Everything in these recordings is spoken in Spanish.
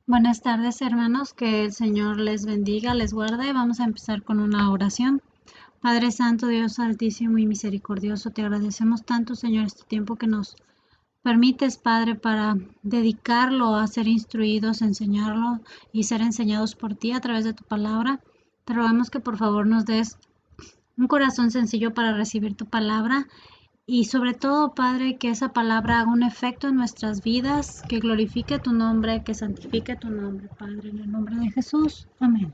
Buenas tardes, hermanos, que el Señor les bendiga, les guarde. Vamos a empezar con una oración. Padre Santo, Dios Altísimo y Misericordioso, te agradecemos tanto, Señor, este tiempo que nos permites, Padre, para dedicarlo a ser instruidos, enseñarlo y ser enseñados por ti a través de tu palabra. Te rogamos que por favor nos des un corazón sencillo para recibir tu palabra y sobre todo, Padre, que esa palabra haga un efecto en nuestras vidas, que glorifique tu nombre, que santifique tu nombre, Padre, en el nombre de Jesús. Amén.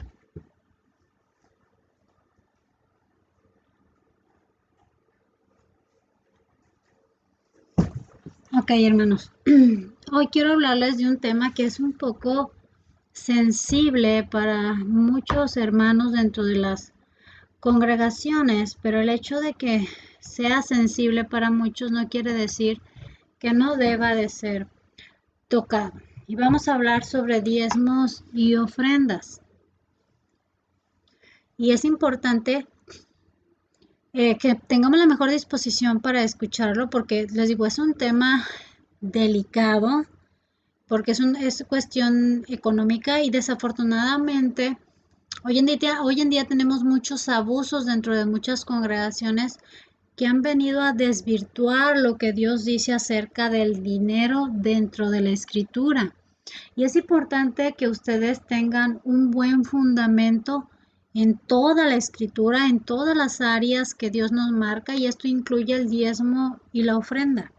Ok, hermanos. Hoy quiero hablarles de un tema que es un poco sensible para muchos hermanos dentro de las congregaciones, pero el hecho de que sea sensible para muchos no quiere decir que no deba de ser tocado. Y vamos a hablar sobre diezmos y ofrendas. Y es importante que tengamos la mejor disposición para escucharlo porque les digo, es un tema delicado porque es cuestión económica y desafortunadamente hoy en día tenemos muchos abusos dentro de muchas congregaciones que han venido a desvirtuar lo que Dios dice acerca del dinero dentro de la escritura. Y es importante que ustedes tengan un buen fundamento en toda la escritura, en todas las áreas que Dios nos marca, y esto incluye el diezmo y la ofrenda.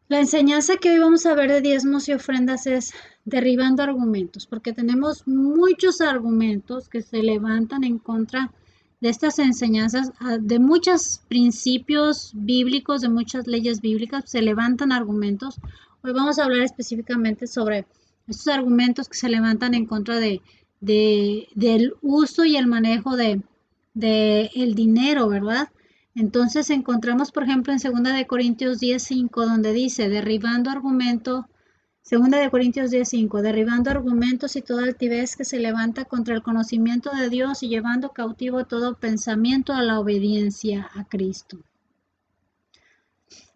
La enseñanza que hoy vamos a ver de diezmos y ofrendas es derribando argumentos, porque tenemos muchos argumentos que se levantan en contra de estas enseñanzas, de muchos principios bíblicos, de muchas leyes bíblicas, se levantan argumentos. Hoy vamos a hablar específicamente sobre estos argumentos que se levantan en contra del uso y el manejo de el dinero, ¿verdad? Entonces encontramos, por ejemplo, en 2 de Corintios 10:5, donde dice, derribando argumento, 2 de Corintios 10:5, derribando argumentos y toda altivez que se levanta contra el conocimiento de Dios y llevando cautivo todo pensamiento a la obediencia a Cristo.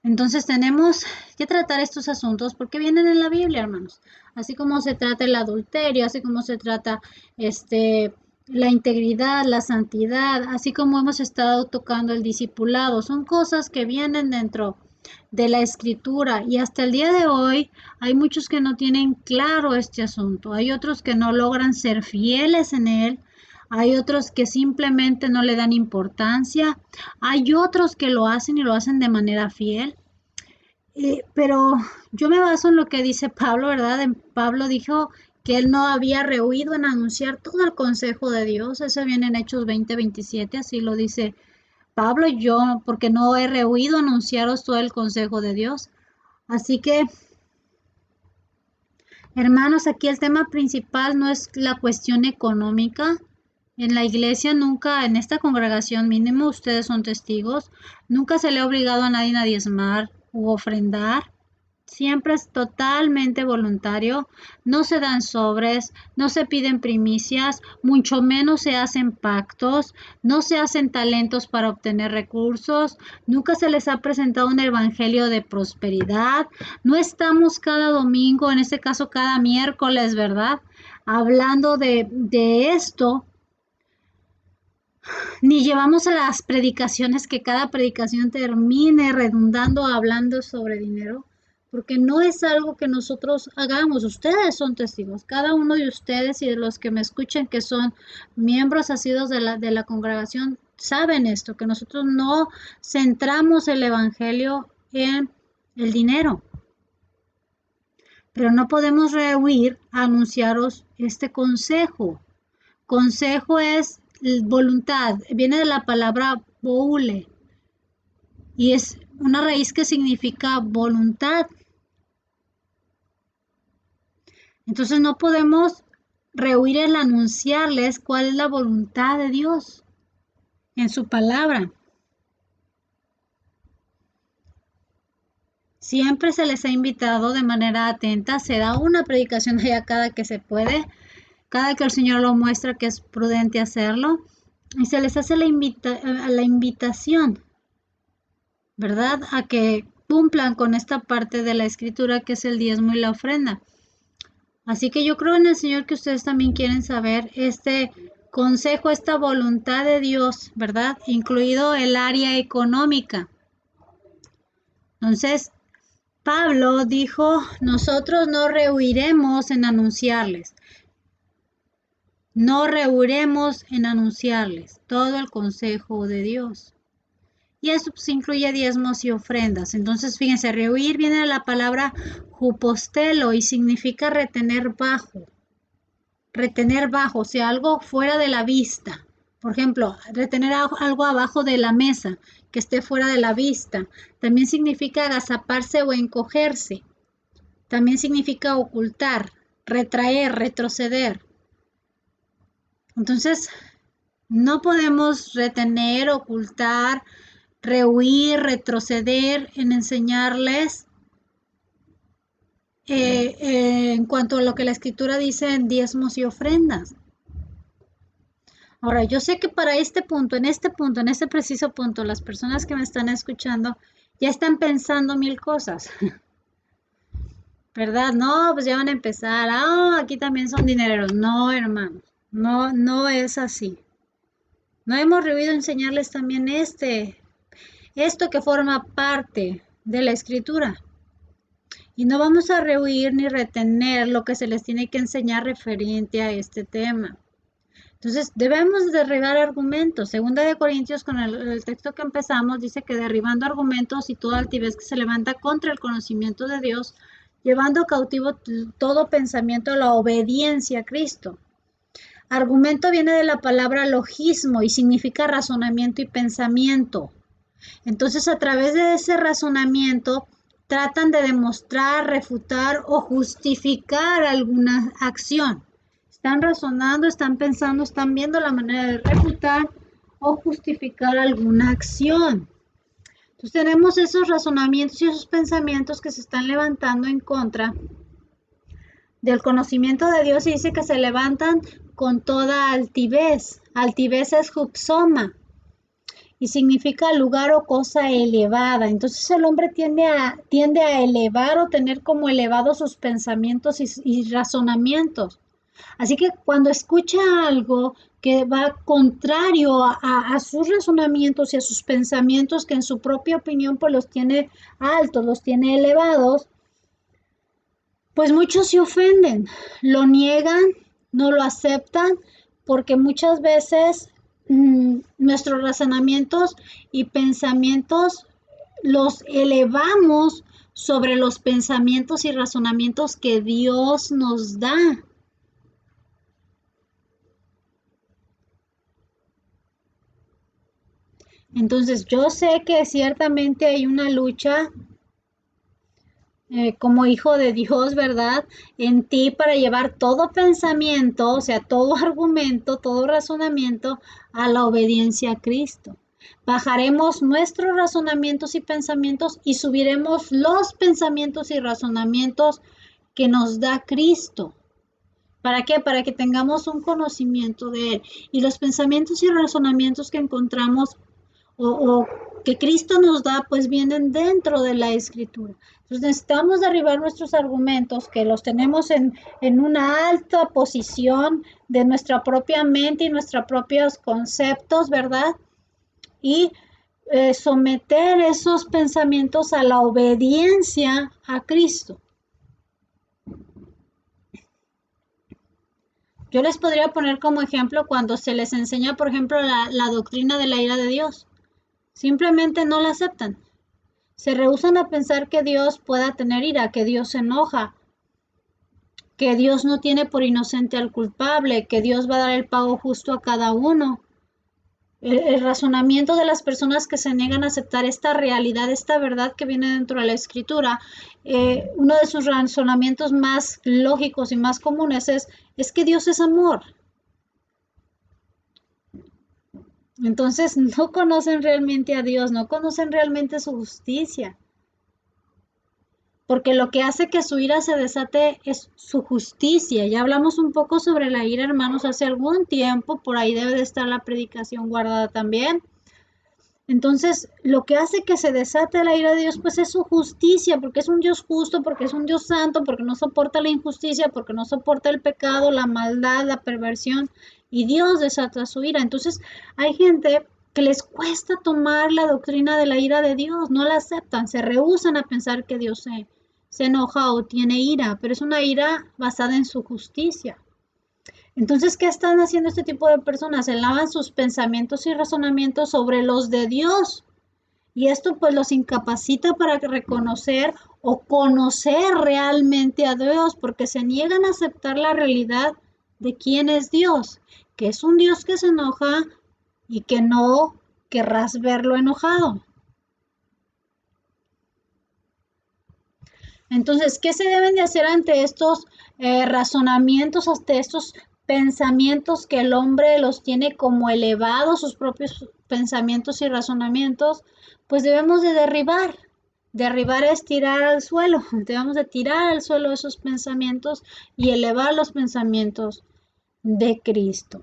Entonces tenemos que tratar estos asuntos porque vienen en la Biblia, hermanos. Así como se trata el adulterio, así como se trata la integridad, la santidad, así como hemos estado tocando el discipulado, son cosas que vienen dentro de la escritura y hasta el día de hoy hay muchos que no tienen claro este asunto, hay otros que no logran ser fieles en él, hay otros que simplemente no le dan importancia, hay otros que lo hacen y lo hacen de manera fiel. Pero yo me baso en lo que dice Pablo, ¿verdad? Pablo dijo que él no había rehuido en anunciar todo el consejo de Dios. Eso viene en Hechos 20:27, así lo dice Pablo, yo porque no he rehuido anunciaros todo el consejo de Dios. Así que, hermanos, aquí el tema principal no es la cuestión económica. En la iglesia nunca, en esta congregación mínimo, ustedes son testigos, nunca se le ha obligado a nadie a diezmar u ofrendar. Siempre es totalmente voluntario, no se dan sobres, no se piden primicias, mucho menos se hacen pactos, no se hacen talentos para obtener recursos, nunca se les ha presentado un evangelio de prosperidad, no estamos cada domingo, en este caso cada miércoles, ¿verdad? Hablando de esto, ni llevamos a las predicaciones que cada predicación termine redundando, hablando sobre dinero, porque no es algo que nosotros hagamos. Ustedes son testigos, cada uno de ustedes y de los que me escuchen que son miembros asiduos de la congregación, saben esto, que nosotros no centramos el evangelio en el dinero. Pero no podemos rehuir a anunciaros este consejo. Consejo es voluntad, viene de la palabra boule y es una raíz que significa voluntad. Entonces no podemos rehuir el anunciarles cuál es la voluntad de Dios en su palabra. Siempre se les ha invitado de manera atenta, se da una predicación allá cada que se puede, cada que el Señor lo muestra que es prudente hacerlo, y se les hace la invitación, ¿verdad? A que cumplan con esta parte de la escritura que es el diezmo y la ofrenda. Así que yo creo en el Señor que ustedes también quieren saber este consejo, esta voluntad de Dios, ¿verdad? Incluido el área económica. Entonces, Pablo dijo, nosotros no rehuiremos en anunciarles. No rehuiremos en anunciarles todo el consejo de Dios. Y eso pues incluye diezmos y ofrendas. Entonces, fíjense, rehuir viene de la palabra jupostelo y significa retener bajo. Retener bajo, o sea, algo fuera de la vista. Por ejemplo, retener algo abajo de la mesa, que esté fuera de la vista. También significa agazaparse o encogerse. También significa ocultar, retraer, retroceder. Entonces, no podemos retener, ocultar, rehuir, retroceder en enseñarles en cuanto a lo que la escritura dice en diezmos y ofrendas. Ahora, yo sé que para este punto, en este preciso punto, las personas que me están escuchando ya están pensando mil cosas, ¿verdad? No, pues ya van a empezar, aquí también son dinereros. No, hermanos, no es así. No hemos debido enseñarles también esto que forma parte de la escritura. Y no vamos a rehuir ni retener lo que se les tiene que enseñar referente a este tema. Entonces, debemos derribar argumentos. Segunda de Corintios, con el texto que empezamos, dice que derribando argumentos y toda altivez que se levanta contra el conocimiento de Dios, llevando cautivo todo pensamiento a la obediencia a Cristo. Argumento viene de la palabra logismo y significa razonamiento y pensamiento. Entonces, a través de ese razonamiento, tratan de demostrar, refutar o justificar alguna acción. Están razonando, están pensando, están viendo la manera de refutar o justificar alguna acción. Entonces tenemos esos razonamientos y esos pensamientos que se están levantando en contra del conocimiento de Dios y dice que se levantan con toda altivez. Altivez es hupsoma y significa lugar o cosa elevada. Entonces el hombre tiende a elevar o tener como elevados sus pensamientos y razonamientos. Así que cuando escucha algo que va contrario a sus razonamientos y a sus pensamientos, que en su propia opinión pues los tiene altos, los tiene elevados, pues muchos se ofenden, lo niegan, no lo aceptan, porque muchas veces nuestros razonamientos y pensamientos los elevamos sobre los pensamientos y razonamientos que Dios nos da. Entonces, yo sé que ciertamente hay una lucha como hijo de Dios, ¿verdad? En ti para llevar todo pensamiento, o sea, todo argumento, todo razonamiento a la obediencia a Cristo. Bajaremos nuestros razonamientos y pensamientos y subiremos los pensamientos y razonamientos que nos da Cristo. ¿Para qué? Para que tengamos un conocimiento de Él. Y los pensamientos y razonamientos que encontramos o que Cristo nos da, pues vienen dentro de la Escritura. Entonces necesitamos derribar nuestros argumentos, que los tenemos en una alta posición de nuestra propia mente y nuestros propios conceptos, ¿verdad? Y someter esos pensamientos a la obediencia a Cristo. Yo les podría poner como ejemplo cuando se les enseña, por ejemplo, la doctrina de la ira de Dios. Simplemente no la aceptan. Se rehúsan a pensar que Dios pueda tener ira, que Dios se enoja, que Dios no tiene por inocente al culpable, que Dios va a dar el pago justo a cada uno. El razonamiento de las personas que se niegan a aceptar esta realidad, esta verdad que viene dentro de la Escritura, uno de sus razonamientos más lógicos y más comunes es que Dios es amor. Entonces no conocen realmente a Dios, no conocen realmente su justicia. Porque lo que hace que su ira se desate es su justicia. Ya hablamos un poco sobre la ira, hermanos, hace algún tiempo, por ahí debe de estar la predicación guardada también. Entonces, lo que hace que se desate la ira de Dios, pues es su justicia, porque es un Dios justo, porque es un Dios santo, porque no soporta la injusticia, porque no soporta el pecado, la maldad, la perversión, y Dios desata su ira. Entonces, hay gente que les cuesta tomar la doctrina de la ira de Dios, no la aceptan, se rehúsan a pensar que Dios se enoja o tiene ira, pero es una ira basada en su justicia. Entonces, ¿qué están haciendo este tipo de personas? Elevan sus pensamientos y razonamientos sobre los de Dios. Y esto pues los incapacita para reconocer o conocer realmente a Dios, porque se niegan a aceptar la realidad de quién es Dios, que es un Dios que se enoja y que no querrás verlo enojado. Entonces, ¿qué se deben de hacer ante estos razonamientos, ante estos pensamientos que el hombre los tiene como elevados, sus propios pensamientos y razonamientos? Pues debemos de derribar. Derribar es tirar al suelo. Debemos de tirar al suelo esos pensamientos y elevar los pensamientos de Cristo.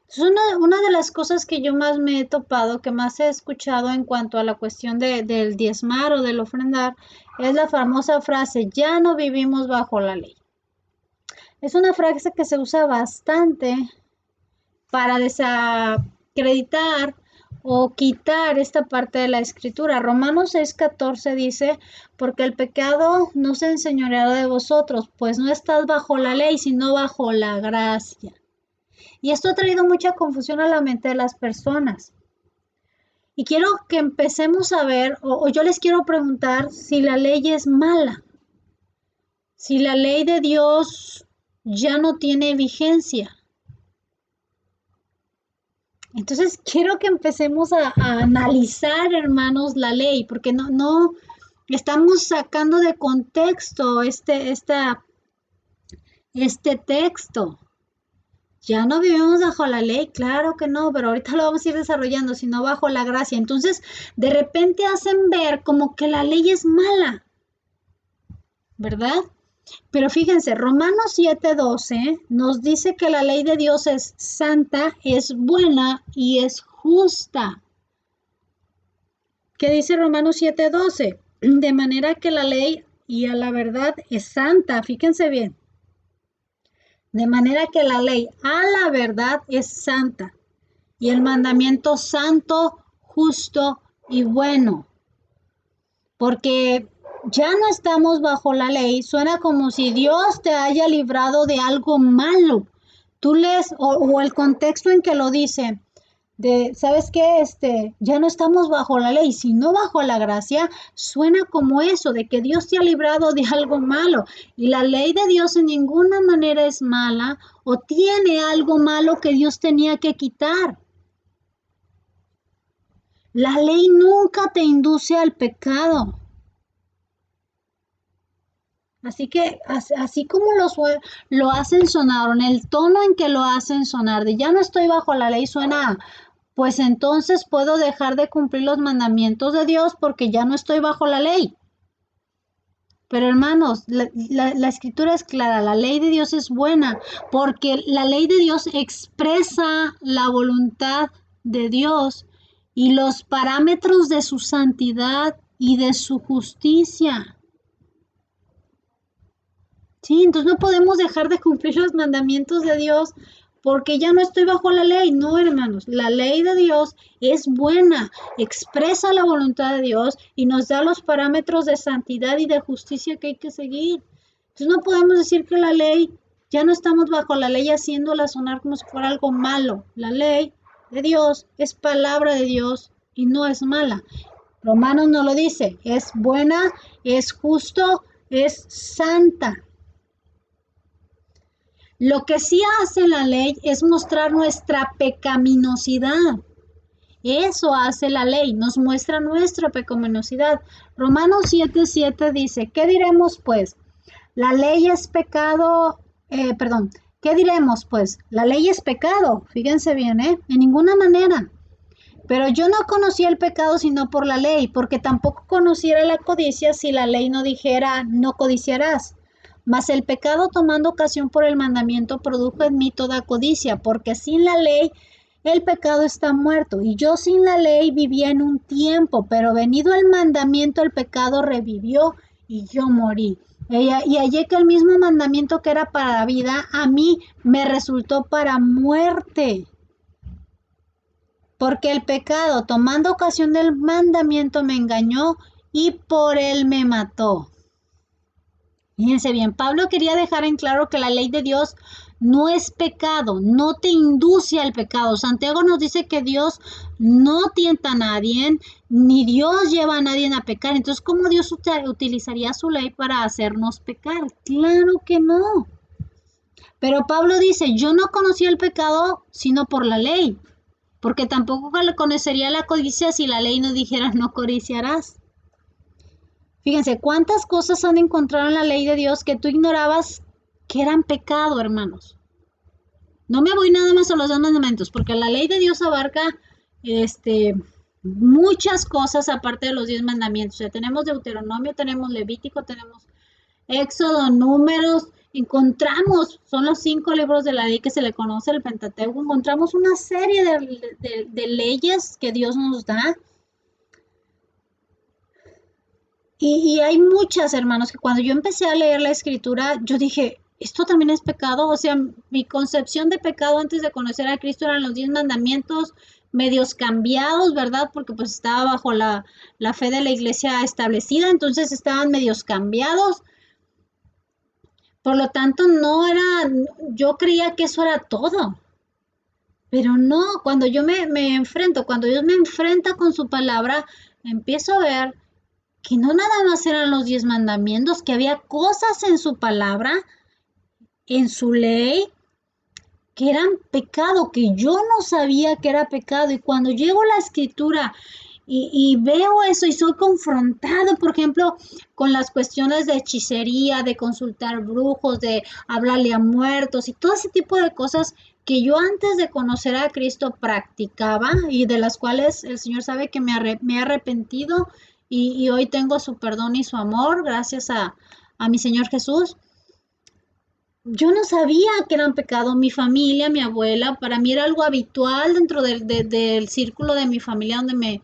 Es una de las cosas que yo más me he topado, que más he escuchado en cuanto a la cuestión del diezmar o del ofrendar, es la famosa frase, ya no vivimos bajo la ley. Es una frase que se usa bastante para desacreditar o quitar esta parte de la escritura. Romanos 6:14 dice, porque el pecado no se enseñoreará de vosotros, pues no estás bajo la ley, sino bajo la gracia. Y esto ha traído mucha confusión a la mente de las personas. Y quiero que empecemos a ver, o yo les quiero preguntar si la ley es mala, si la ley de Dios ya no tiene vigencia. Entonces quiero que empecemos a analizar, hermanos, la ley, porque no estamos sacando de contexto este texto. Ya no vivimos bajo la ley, claro que no, pero ahorita lo vamos a ir desarrollando, sino bajo la gracia. Entonces, de repente hacen ver como que la ley es mala, ¿verdad? Pero fíjense, Romanos 7:12 nos dice que la ley de Dios es santa, es buena y es justa. ¿Qué dice Romanos 7:12? De manera que la ley y a la verdad es santa, fíjense bien. De manera que la ley a la verdad es santa y el mandamiento santo, justo y bueno. Porque ya no estamos bajo la ley, suena como si Dios te haya librado de algo malo. Tú lees, o el contexto en que lo dice, ¿sabes qué? Ya no estamos bajo la ley, sino bajo la gracia, suena como eso, de que Dios te ha librado de algo malo. Y la ley de Dios en ninguna manera es mala o tiene algo malo que Dios tenía que quitar. La ley nunca te induce al pecado. Así que, así como lo hacen sonar, en el tono en que lo hacen sonar, de ya no estoy bajo la ley, suena, pues entonces puedo dejar de cumplir los mandamientos de Dios porque ya no estoy bajo la ley. Pero hermanos, la escritura es clara, la ley de Dios es buena, porque la ley de Dios expresa la voluntad de Dios y los parámetros de su santidad y de su justicia. Sí, entonces no podemos dejar de cumplir los mandamientos de Dios porque ya no estoy bajo la ley. No, hermanos, la ley de Dios es buena, expresa la voluntad de Dios y nos da los parámetros de santidad y de justicia que hay que seguir. Entonces no podemos decir que la ley, ya no estamos bajo la ley haciéndola sonar como si fuera algo malo. La ley de Dios es palabra de Dios y no es mala. Romanos no lo dice, es buena, es justo, es santa. Lo que sí hace la ley es mostrar nuestra pecaminosidad. Eso hace la ley, nos muestra nuestra pecaminosidad. Romanos 7:7 dice, ¿qué diremos pues? La ley es pecado, ¿qué diremos pues? La ley es pecado, fíjense bien, en ninguna manera. Pero yo no conocía el pecado sino por la ley, porque tampoco conociera la codicia si la ley no dijera, no codiciarás. Mas el pecado tomando ocasión por el mandamiento produjo en mí toda codicia, porque sin la ley el pecado está muerto, y yo sin la ley vivía en un tiempo, pero venido el mandamiento, el pecado revivió y yo morí. Y hallé que el mismo mandamiento que era para vida, a mí me resultó para muerte. Porque el pecado, tomando ocasión del mandamiento, me engañó y por él me mató. Fíjense bien, Pablo quería dejar en claro que la ley de Dios no es pecado, no te induce al pecado. Santiago nos dice que Dios no tienta a nadie, ni Dios lleva a nadie a pecar. Entonces, ¿cómo Dios utilizaría su ley para hacernos pecar? Claro que no. Pero Pablo dice, yo no conocí el pecado sino por la ley, porque tampoco le conocería la codicia si la ley no dijera no codiciarás. Fíjense, cuántas cosas han encontrado en la ley de Dios que tú ignorabas que eran pecado, hermanos. No me voy nada más a los 2 mandamientos, porque la ley de Dios abarca muchas cosas aparte de los 10 mandamientos. O sea, tenemos Deuteronomio, tenemos Levítico, tenemos Éxodo, Números, encontramos, son los 5 libros de la ley que se le conoce, el Pentateuco, encontramos una serie de leyes que Dios nos da. Y hay muchas, hermanos, que cuando yo empecé a leer la escritura, yo dije, ¿esto también es pecado? O sea, mi concepción de pecado antes de conocer a Cristo eran los 10 mandamientos medios cambiados, ¿verdad? Porque pues estaba bajo la fe de la iglesia establecida, entonces estaban medios cambiados. Por lo tanto, yo creía que eso era todo. Pero no, cuando yo cuando Dios me enfrenta con su palabra, empiezo a ver que no nada más eran los 10 mandamientos, que había cosas en su palabra, en su ley, que eran pecado, que yo no sabía que era pecado. Y cuando llego a la escritura y veo eso y soy confrontado, por ejemplo, con las cuestiones de hechicería, de consultar brujos, de hablarle a muertos y todo ese tipo de cosas que yo antes de conocer a Cristo practicaba y de las cuales el Señor sabe que me he arrepentido y hoy tengo su perdón y su amor gracias a mi Señor Jesús. Yo no sabía que eran pecado. Mi familia, mi abuela, para mí era algo habitual dentro del círculo de mi familia donde me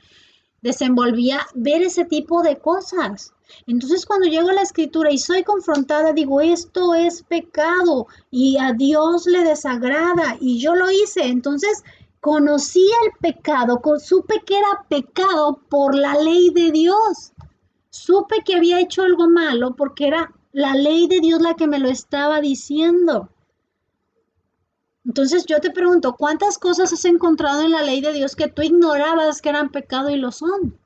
desenvolvía ver ese tipo de cosas. Entonces cuando llego a la escritura y soy confrontada, digo, esto es pecado y a Dios le desagrada y yo lo hice. Entonces conocí el pecado, supe que era pecado por la ley de Dios. Supe que había hecho algo malo porque era la ley de Dios la que me lo estaba diciendo. Entonces yo te pregunto, ¿cuántas cosas has encontrado en la ley de Dios que tú ignorabas que eran pecado y lo son?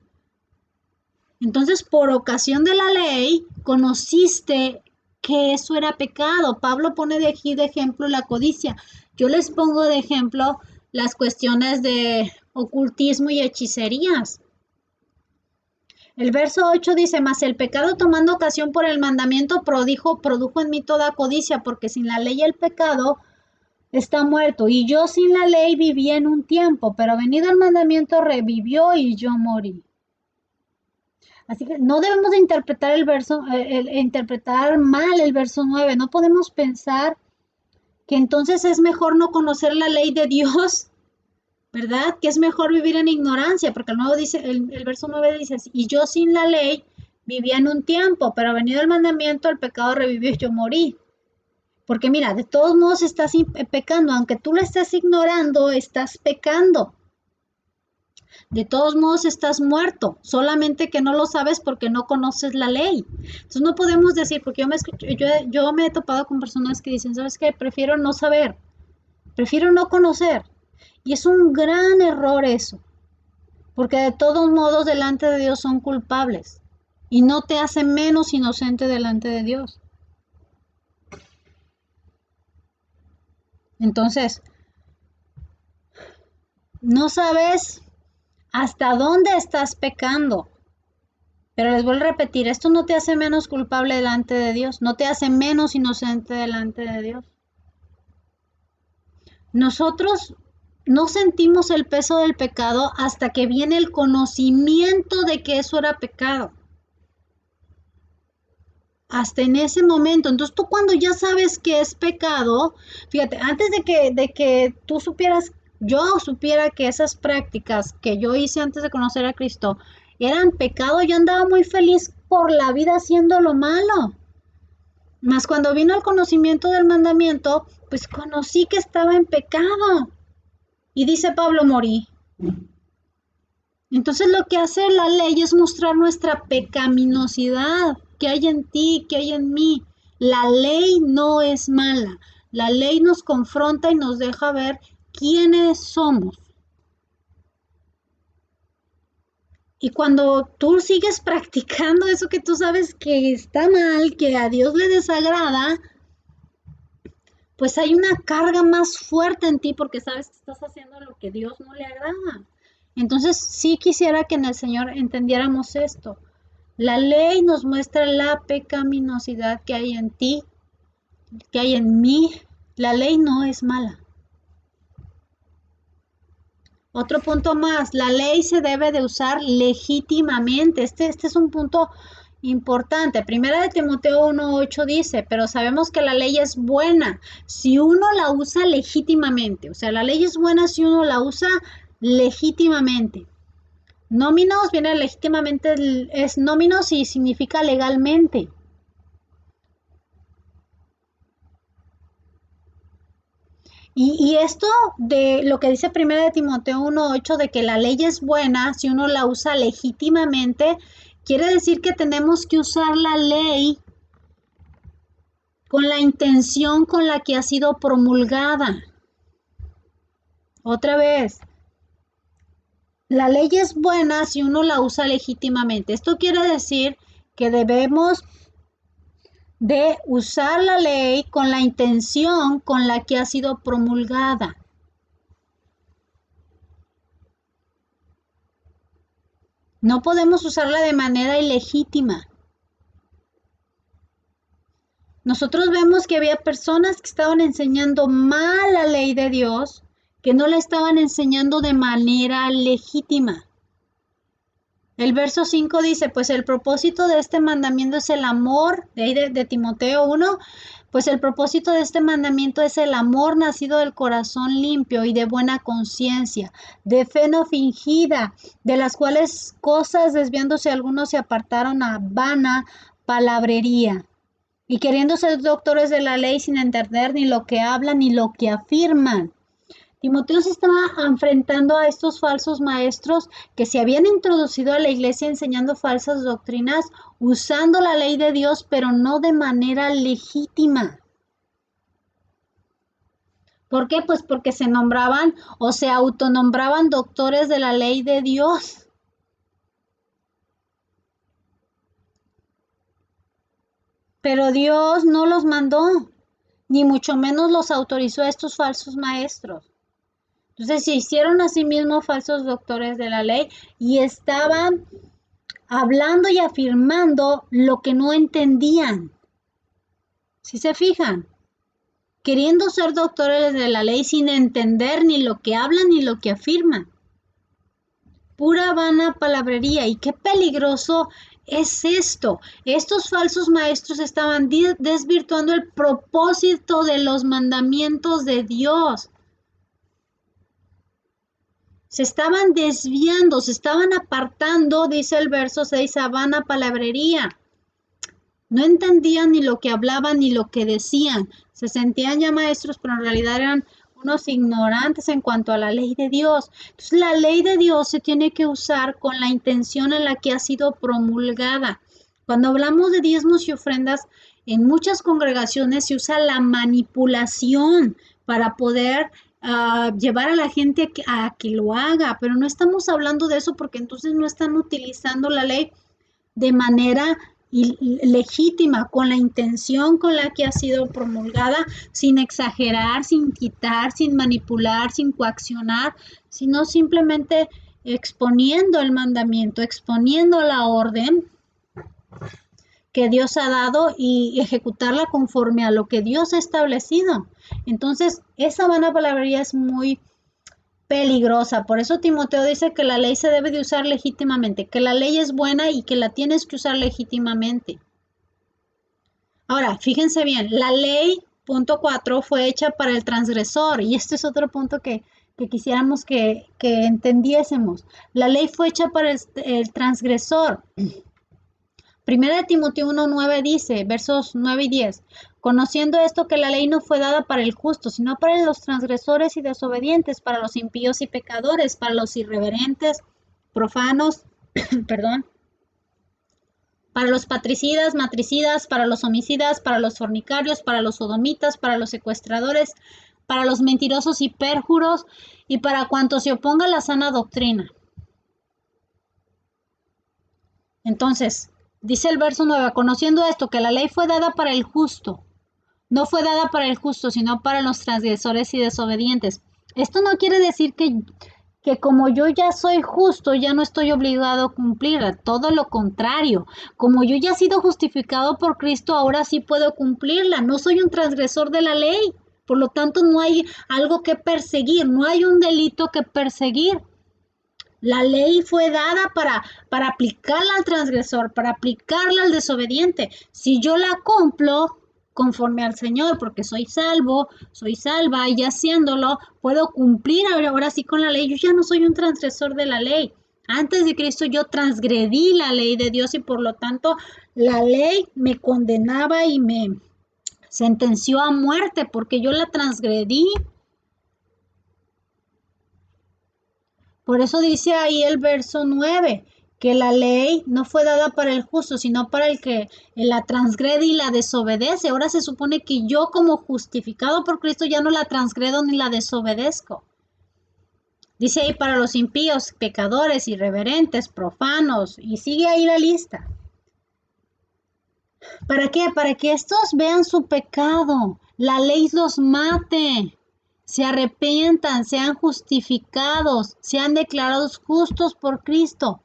Entonces, por ocasión de la ley, conociste que eso era pecado. Pablo pone de aquí de ejemplo la codicia. Yo les pongo de ejemplo las cuestiones de ocultismo y hechicerías. El verso 8 dice, mas el pecado tomando ocasión por el mandamiento produjo en mí toda codicia, porque sin la ley el pecado está muerto. Y yo sin la ley viví en un tiempo, pero venido el mandamiento revivió y yo morí. Así que no debemos de interpretar interpretar mal el verso 9. No podemos pensar que entonces es mejor no conocer la ley de Dios, ¿verdad? Que es mejor vivir en ignorancia, porque el verso 9 dice, y yo sin la ley vivía en un tiempo, pero venido el mandamiento, el pecado revivió y yo morí. Porque mira, de todos modos estás pecando, aunque tú lo estés ignorando, estás pecando. De todos modos estás muerto, solamente que no lo sabes porque no conoces la ley. Entonces no podemos decir, porque yo me he topado con personas que dicen, ¿sabes qué? Prefiero no saber, prefiero no conocer. Y es un gran error eso, porque de todos modos delante de Dios son culpables y no te hace menos inocente delante de Dios. Entonces, no sabes hasta dónde estás pecando. Pero les vuelvo a repetir, esto no te hace menos culpable delante de Dios, no te hace menos inocente delante de Dios. Nosotros no sentimos el peso del pecado hasta que viene el conocimiento de que eso era pecado. Hasta en ese momento. Entonces tú cuando ya sabes que es pecado, fíjate, antes de que tú supieras yo supiera que esas prácticas que yo hice antes de conocer a Cristo eran pecado, yo andaba muy feliz por la vida haciendo lo malo. Mas cuando vino el conocimiento del mandamiento, pues conocí que estaba en pecado. Y dice Pablo, morí. Entonces lo que hace la ley es mostrar nuestra pecaminosidad, que hay en ti, que hay en mí. La ley no es mala. La ley nos confronta y nos deja ver quiénes somos. Y cuando tú sigues practicando eso que tú sabes que está mal, que a Dios le desagrada, pues hay una carga más fuerte en ti porque sabes que estás haciendo lo que Dios no le agrada. Entonces sí quisiera que en el Señor entendiéramos esto. La ley nos muestra la pecaminosidad que hay en ti, que hay en mí. La ley no es mala. Otro punto más, la ley se debe de usar legítimamente. Este es un punto importante. Primera de Timoteo 1:8 dice, pero sabemos que la ley es buena si uno la usa legítimamente. O sea, la ley es buena si uno la usa legítimamente. Nóminos viene legítimamente, es nóminos y significa legalmente. Y esto de lo que dice primero de Timoteo 1:8 de que la ley es buena si uno la usa legítimamente, quiere decir que tenemos que usar la ley con la intención con la que ha sido promulgada. Otra vez, la ley es buena si uno la usa legítimamente. Esto quiere decir que debemos de usar la ley con la intención con la que ha sido promulgada. No podemos usarla de manera ilegítima. Nosotros vemos que había personas que estaban enseñando mal la ley de Dios, que no la estaban enseñando de manera legítima. El verso 5 dice, pues el propósito de este mandamiento es el amor, de ahí de Timoteo 1, pues el propósito de este mandamiento es el amor nacido del corazón limpio y de buena conciencia, de fe no fingida, de las cuales cosas desviándose algunos se apartaron a vana palabrería. Y queriendo ser doctores de la ley sin entender ni lo que hablan ni lo que afirman. Timoteo se estaba enfrentando a estos falsos maestros que se habían introducido a la iglesia enseñando falsas doctrinas, usando la ley de Dios, pero no de manera legítima. ¿Por qué? Pues porque se nombraban o se autonombraban doctores de la ley de Dios. Pero Dios no los mandó, ni mucho menos los autorizó a estos falsos maestros. Entonces se hicieron a sí mismos falsos doctores de la ley y estaban hablando y afirmando lo que no entendían. ¿Sí se fijan? Queriendo ser doctores de la ley sin entender ni lo que hablan ni lo que afirman. Pura vana palabrería. Y qué peligroso es esto. Estos falsos maestros estaban desvirtuando el propósito de los mandamientos de Dios. Se estaban desviando, se estaban apartando, dice el verso 6, a vana palabrería. No entendían ni lo que hablaban ni lo que decían. Se sentían ya maestros, pero en realidad eran unos ignorantes en cuanto a la ley de Dios. Entonces, la ley de Dios se tiene que usar con la intención en la que ha sido promulgada. Cuando hablamos de diezmos y ofrendas, en muchas congregaciones se usa la manipulación para poder llevar a la gente a que lo haga, pero no estamos hablando de eso porque entonces no están utilizando la ley de manera legítima, con la intención con la que ha sido promulgada, sin exagerar, sin quitar, sin manipular, sin coaccionar, sino simplemente exponiendo el mandamiento, exponiendo la orden que Dios ha dado y ejecutarla conforme a lo que Dios ha establecido. Entonces, esa vana palabrería es muy peligrosa. Por eso Timoteo dice que la ley se debe de usar legítimamente, que la ley es buena y que la tienes que usar legítimamente. Ahora, fíjense bien, la ley, punto 4, fue hecha para el transgresor y este es otro punto que que quisiéramos que entendiésemos. La ley fue hecha para el transgresor. Primera de Timoteo 1:9 dice, versos 9 y 10, conociendo esto que la ley no fue dada para el justo, sino para los transgresores y desobedientes, para los impíos y pecadores, para los irreverentes, profanos, perdón, para los patricidas, matricidas, para los homicidas, para los fornicarios, para los sodomitas, para los secuestradores, para los mentirosos y pérjuros, y para cuantos se oponga a la sana doctrina. Entonces, dice el verso 9, conociendo esto, que la ley fue dada para el justo, no fue dada para el justo, sino para los transgresores y desobedientes. Esto no quiere decir que como yo ya soy justo, ya no estoy obligado a cumplirla. Todo lo contrario. Como yo ya he sido justificado por Cristo, ahora sí puedo cumplirla. No soy un transgresor de la ley. Por lo tanto, no hay algo que perseguir, no hay un delito que perseguir. La ley fue dada para aplicarla al transgresor, para aplicarla al desobediente. Si yo la cumplo conforme al Señor, porque soy salvo, soy salva, y haciéndolo, puedo cumplir ahora sí con la ley. Yo ya no soy un transgresor de la ley. Antes de Cristo yo transgredí la ley de Dios y por lo tanto la ley me condenaba y me sentenció a muerte porque yo la transgredí. Por eso dice ahí el verso 9, que la ley no fue dada para el justo, sino para el que la transgrede y la desobedece. Ahora se supone que yo como justificado por Cristo ya no la transgredo ni la desobedezco. Dice ahí para los impíos, pecadores, irreverentes, profanos, y sigue ahí la lista. ¿Para qué? Para que estos vean su pecado, la ley los mate, se arrepientan, sean justificados, sean declarados justos por Cristo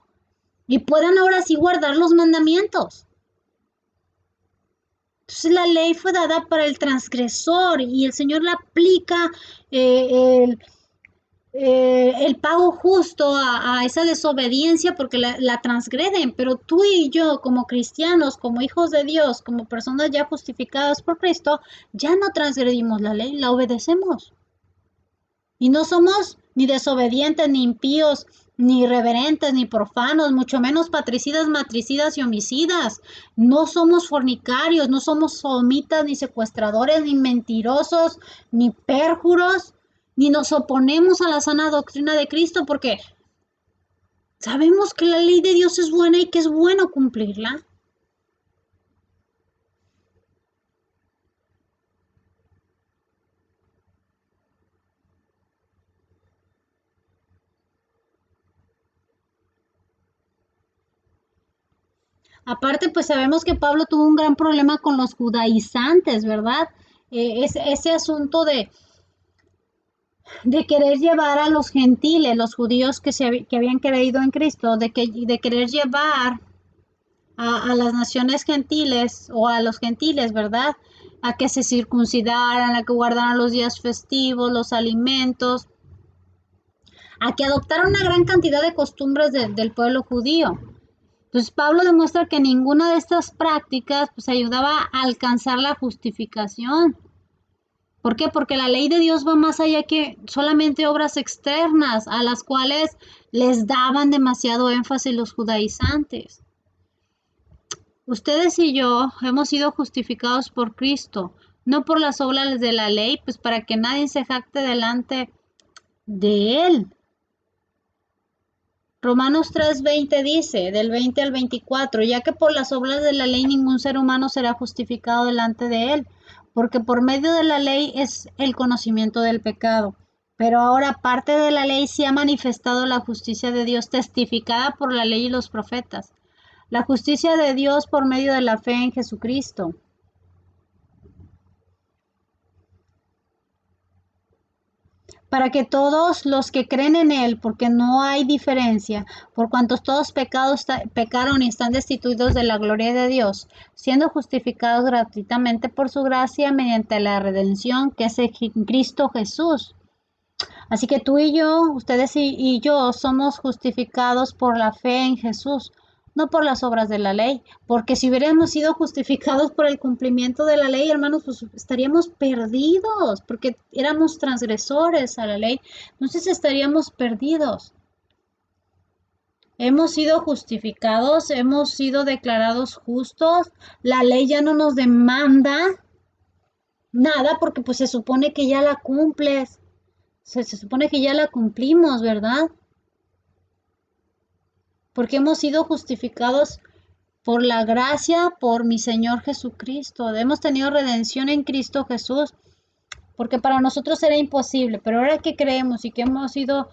y puedan ahora sí guardar los mandamientos. Entonces la ley fue dada para el transgresor y el Señor la aplica el pago justo a esa desobediencia porque la transgreden, pero tú y yo como cristianos, como hijos de Dios, como personas ya justificadas por Cristo, ya no transgredimos la ley, la obedecemos. Y no somos ni desobedientes, ni impíos, ni irreverentes, ni profanos, mucho menos patricidas, matricidas y homicidas. No somos fornicarios, no somos sodomitas, ni secuestradores, ni mentirosos, ni pérjuros, ni nos oponemos a la sana doctrina de Cristo, porque sabemos que la ley de Dios es buena y que es bueno cumplirla. Aparte, pues sabemos que Pablo tuvo un gran problema con los judaizantes, ¿verdad? Ese asunto de querer llevar a los gentiles, los judíos que habían creído en Cristo, de querer llevar a las naciones gentiles o a los gentiles, ¿verdad? A que se circuncidaran, a que guardaran los días festivos, los alimentos, a que adoptaran una gran cantidad de costumbres del pueblo judío. Entonces Pablo demuestra que ninguna de estas prácticas pues ayudaba a alcanzar la justificación. ¿Por qué? Porque la ley de Dios va más allá que solamente obras externas a las cuales les daban demasiado énfasis los judaizantes. Ustedes y yo hemos sido justificados por Cristo, no por las obras de la ley, pues para que nadie se jacte delante de Él. Romanos 3:20 dice, del 20 al 24, ya que por las obras de la ley ningún ser humano será justificado delante de Él, porque por medio de la ley es el conocimiento del pecado. Pero ahora, aparte de la ley, se ha manifestado la justicia de Dios testificada por la ley y los profetas. La justicia de Dios por medio de la fe en Jesucristo. Para que todos los que creen en Él, porque no hay diferencia, por cuantos todos pecaron y están destituidos de la gloria de Dios, siendo justificados gratuitamente por su gracia mediante la redención que es en Cristo Jesús. Así que tú y yo, ustedes y yo, somos justificados por la fe en Jesús, no por las obras de la ley, porque si hubiéramos sido justificados por el cumplimiento de la ley, hermanos, pues estaríamos perdidos, porque éramos transgresores a la ley, entonces estaríamos perdidos. Hemos sido justificados, hemos sido declarados justos, la ley ya no nos demanda nada porque pues se supone que ya la cumples, se supone que ya la cumplimos, ¿verdad? Porque hemos sido justificados por la gracia, por mi Señor Jesucristo. Hemos tenido redención en Cristo Jesús, porque para nosotros era imposible, pero ahora que creemos y que hemos sido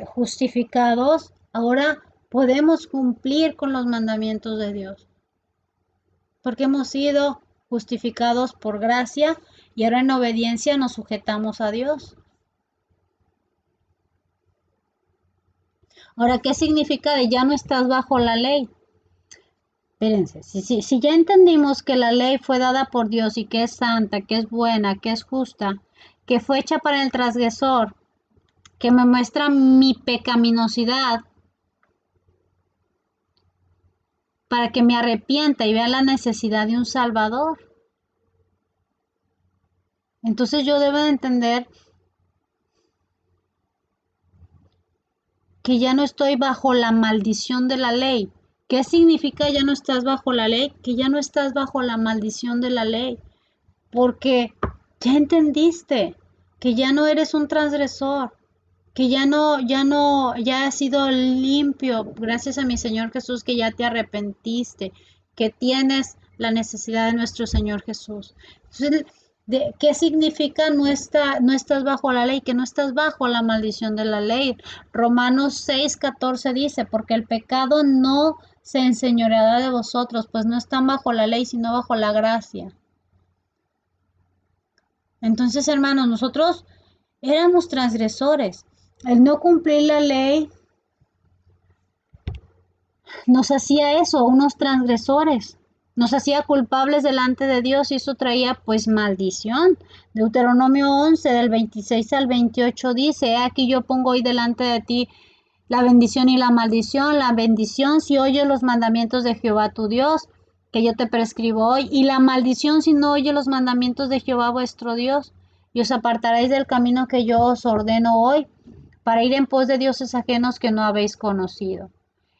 justificados, ahora podemos cumplir con los mandamientos de Dios, porque hemos sido justificados por gracia y ahora en obediencia nos sujetamos a Dios. Ahora, ¿qué significa de ya no estás bajo la ley? Espérense, si ya entendimos que la ley fue dada por Dios y que es santa, que es buena, que es justa, que fue hecha para el transgresor, que me muestra mi pecaminosidad, para que me arrepienta y vea la necesidad de un Salvador. Entonces yo debo de entender que ya no estoy bajo la maldición de la ley. ¿Qué significa ya no estás bajo la ley? Que ya no estás bajo la maldición de la ley. Porque ya entendiste que ya no eres un transgresor, que ya has sido limpio, gracias a mi Señor Jesús, que ya te arrepentiste, que tienes la necesidad de nuestro Señor Jesús. Entonces, ¿qué significa no estás bajo la ley? Que no estás bajo la maldición de la ley. Romanos 6:14 dice, porque el pecado no se enseñoreará de vosotros, pues no están bajo la ley, sino bajo la gracia. Entonces, hermanos, nosotros éramos transgresores. El no cumplir la ley nos hacía eso, unos transgresores. Nos hacía culpables delante de Dios y eso traía pues maldición. Deuteronomio 11 del 26 al 28 dice, aquí yo pongo hoy delante de ti la bendición y la maldición. La bendición si oyes los mandamientos de Jehová tu Dios, que yo te prescribo hoy, y la maldición si no oyes los mandamientos de Jehová vuestro Dios, y os apartaréis del camino que yo os ordeno hoy, para ir en pos de dioses ajenos que no habéis conocido.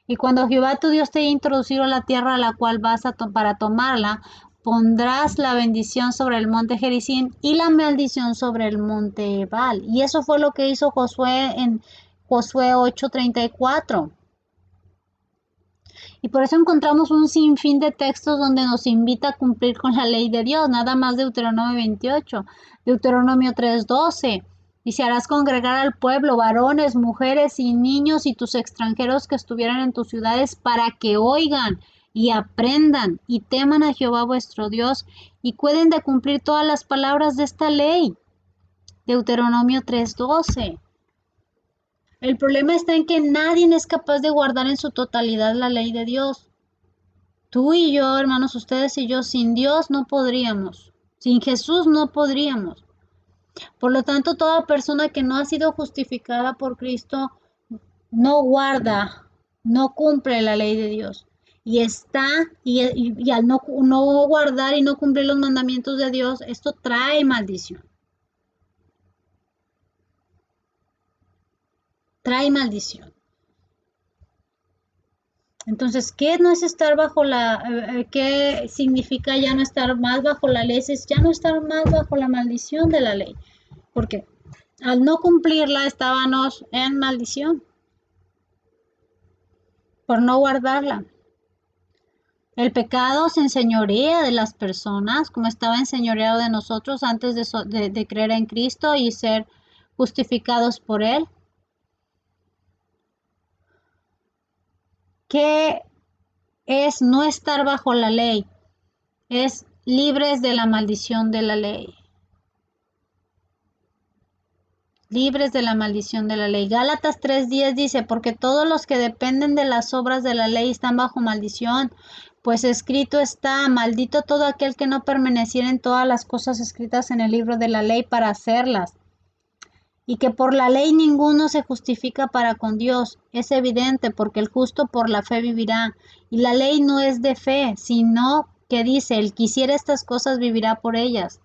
Y cuando Jehová tu Dios te haya introducido a la tierra a la cual vas para tomarla, pondrás la bendición sobre el monte Gerizim y la maldición sobre el monte Ebal. Y eso fue lo que hizo Josué en Josué 8:34. Y por eso encontramos un sinfín de textos donde nos invita a cumplir con la ley de Dios, nada más Deuteronomio 28, Deuteronomio 3:12. Y se harás congregar al pueblo, varones, mujeres y niños y tus extranjeros que estuvieran en tus ciudades para que oigan y aprendan y teman a Jehová vuestro Dios y cuiden de cumplir todas las palabras de esta ley. Deuteronomio 3:12. El problema está en que nadie es capaz de guardar en su totalidad la ley de Dios. Tú y yo, hermanos, ustedes y yo, sin Dios no podríamos. Sin Jesús no podríamos. Por lo tanto, toda persona que no ha sido justificada por Cristo no guarda, no cumple la ley de Dios. Y al no guardar y no cumplir los mandamientos de Dios, esto trae maldición. Trae maldición. Entonces, ¿qué no es estar bajo qué significa ya no estar más bajo la ley? Es ya no estar más bajo la maldición de la ley. Porque al no cumplirla estábamos en maldición por no guardarla. El pecado se enseñorea de las personas, como estaba enseñoreado de nosotros antes de creer en Cristo y ser justificados por Él. ¿Qué es no estar bajo la ley? Es libres de la maldición de la ley. Libres de la maldición de la ley. Gálatas 3:10 dice, porque todos los que dependen de las obras de la ley están bajo maldición, pues escrito está, maldito todo aquel que no permaneciera en todas las cosas escritas en el libro de la ley para hacerlas. y que por la ley ninguno se justifica para con Dios. Es evidente, porque el justo por la fe vivirá. Y la ley no es de fe, sino que dice, el que hiciera estas cosas vivirá por ellas.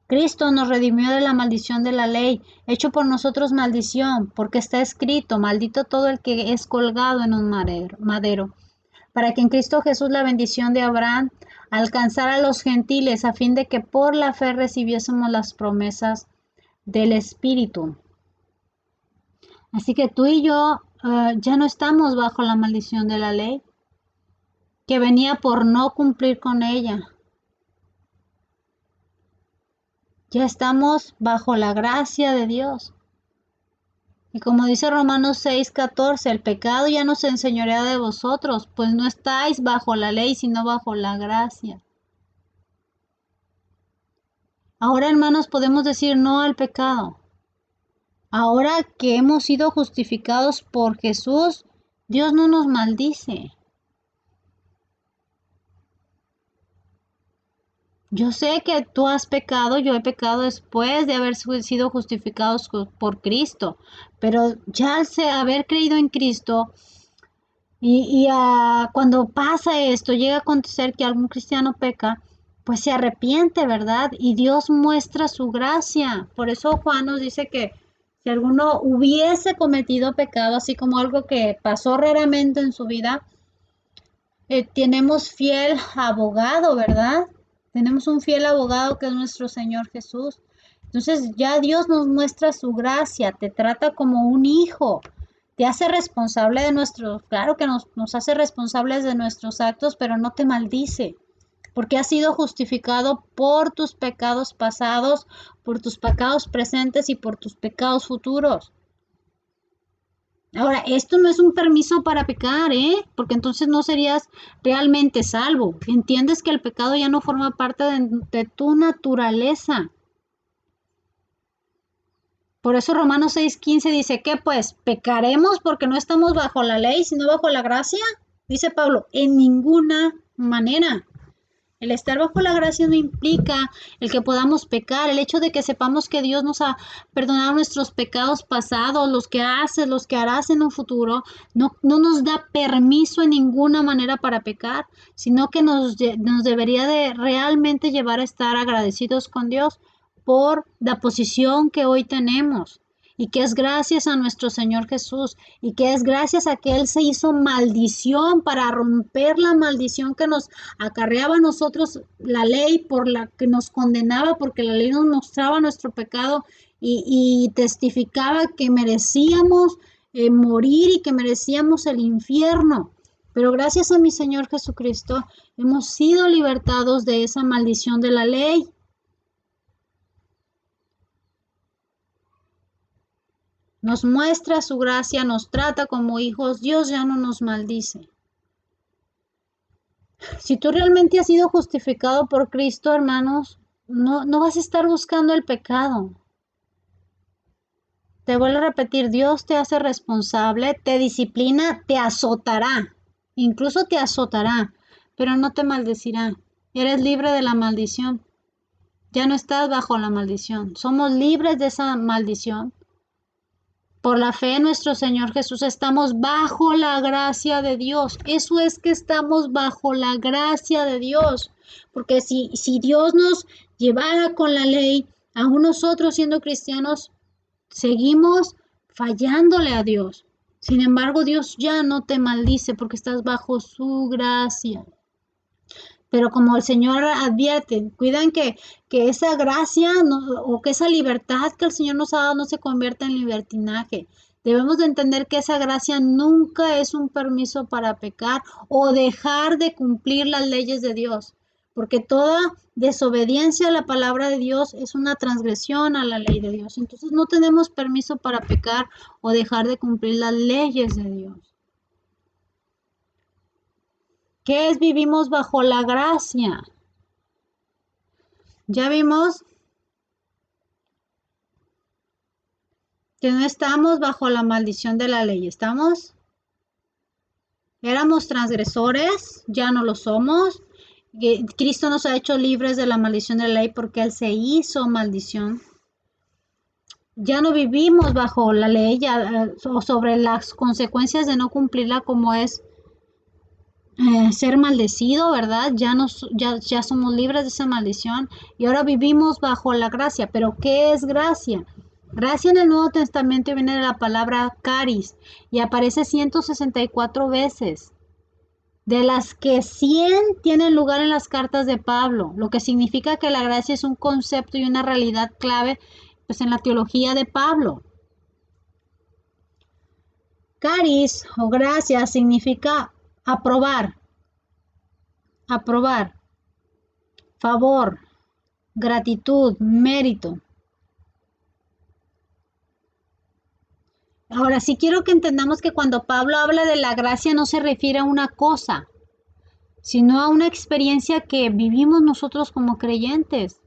Cristo nos redimió de la maldición de la ley, hecho por nosotros maldición, porque está escrito, maldito todo el que es colgado en un madero, para que en Cristo Jesús la bendición de Abraham alcanzara a los gentiles, a fin de que por la fe recibiésemos las promesas del Espíritu. Así que tú y yo ya no estamos bajo la maldición de la ley, que venía por no cumplir con ella. Ya estamos bajo la gracia de Dios. Y como dice Romanos 6:14, el pecado ya no se enseñorea de vosotros, pues no estáis bajo la ley, sino bajo la gracia. Ahora, hermanos, podemos decir no al pecado. Ahora que hemos sido justificados por Jesús, Dios no nos maldice. Yo sé que tú has pecado, yo he pecado después de haber sido justificados por Cristo, pero ya al haber creído en Cristo cuando pasa esto, llega a acontecer que algún cristiano peca, pues se arrepiente, ¿verdad? Y Dios muestra su gracia. Por eso Juan nos dice que si alguno hubiese cometido pecado, así como algo que pasó raramente en su vida, tenemos fiel abogado, ¿verdad? Tenemos un fiel abogado que es nuestro Señor Jesús. Entonces ya Dios nos muestra su gracia, te trata como un hijo, te hace responsable de claro que nos hace responsables de nuestros actos, pero no te maldice, porque has sido justificado por tus pecados pasados, por tus pecados presentes y por tus pecados futuros. Ahora, esto no es un permiso para pecar, porque entonces no serías realmente salvo. Entiendes que el pecado ya no forma parte de tu naturaleza. Por eso Romanos 6:15 dice que pues pecaremos porque no estamos bajo la ley, sino bajo la gracia. Dice Pablo, en ninguna manera. El estar bajo la gracia no implica el que podamos pecar, el hecho de que sepamos que Dios nos ha perdonado nuestros pecados pasados, los que haces, los que harás en un futuro, no nos da permiso en ninguna manera para pecar, sino que nos debería de realmente llevar a estar agradecidos con Dios por la posición que hoy tenemos. Y que es gracias a nuestro Señor Jesús, y que es gracias a que Él se hizo maldición para romper la maldición que nos acarreaba a nosotros la ley, por la que nos condenaba, porque la ley nos mostraba nuestro pecado y testificaba que merecíamos morir y que merecíamos el infierno. Pero gracias a mi Señor Jesucristo hemos sido libertados de esa maldición de la ley. Nos muestra su gracia, nos trata como hijos, Dios ya no nos maldice. Si tú realmente has sido justificado por Cristo, hermanos, no vas a estar buscando el pecado. Te vuelvo a repetir, Dios te hace responsable, te disciplina, te azotará, incluso te azotará, pero no te maldecirá. Eres libre de la maldición. Ya no estás bajo la maldición. Somos libres de esa maldición. Por la fe en nuestro Señor Jesús estamos bajo la gracia de Dios. Eso es que estamos bajo la gracia de Dios. Porque si Dios nos llevara con la ley, aún nosotros siendo cristianos, seguimos fallándole a Dios. Sin embargo, Dios ya no te maldice porque estás bajo su gracia. Pero como el Señor advierte, cuidan que esa gracia o que esa libertad que el Señor nos ha dado no se convierta en libertinaje. Debemos de entender que esa gracia nunca es un permiso para pecar o dejar de cumplir las leyes de Dios, porque toda desobediencia a la palabra de Dios es una transgresión a la ley de Dios. Entonces no tenemos permiso para pecar o dejar de cumplir las leyes de Dios. ¿Qué es? Vivimos bajo la gracia. Ya vimos que no estamos bajo la maldición de la ley. Éramos transgresores, ya no lo somos. Cristo nos ha hecho libres de la maldición de la ley porque Él se hizo maldición. ya no vivimos bajo la ley o sobre las consecuencias de no cumplirla, como es ser maldecido, ¿verdad? Ya somos libres de esa maldición y ahora vivimos bajo la gracia. Pero ¿qué es gracia? Gracia en el Nuevo Testamento viene de la palabra caris y aparece 164 veces, de las que 100 tienen lugar en las cartas de Pablo, lo que significa que la gracia es un concepto y una realidad clave, pues, en la teología de Pablo. Caris o gracia significa aprobar, aprobar, favor, gratitud, mérito. Ahora sí quiero que entendamos que cuando Pablo habla de la gracia no se refiere a una cosa, sino a una experiencia que vivimos nosotros como creyentes.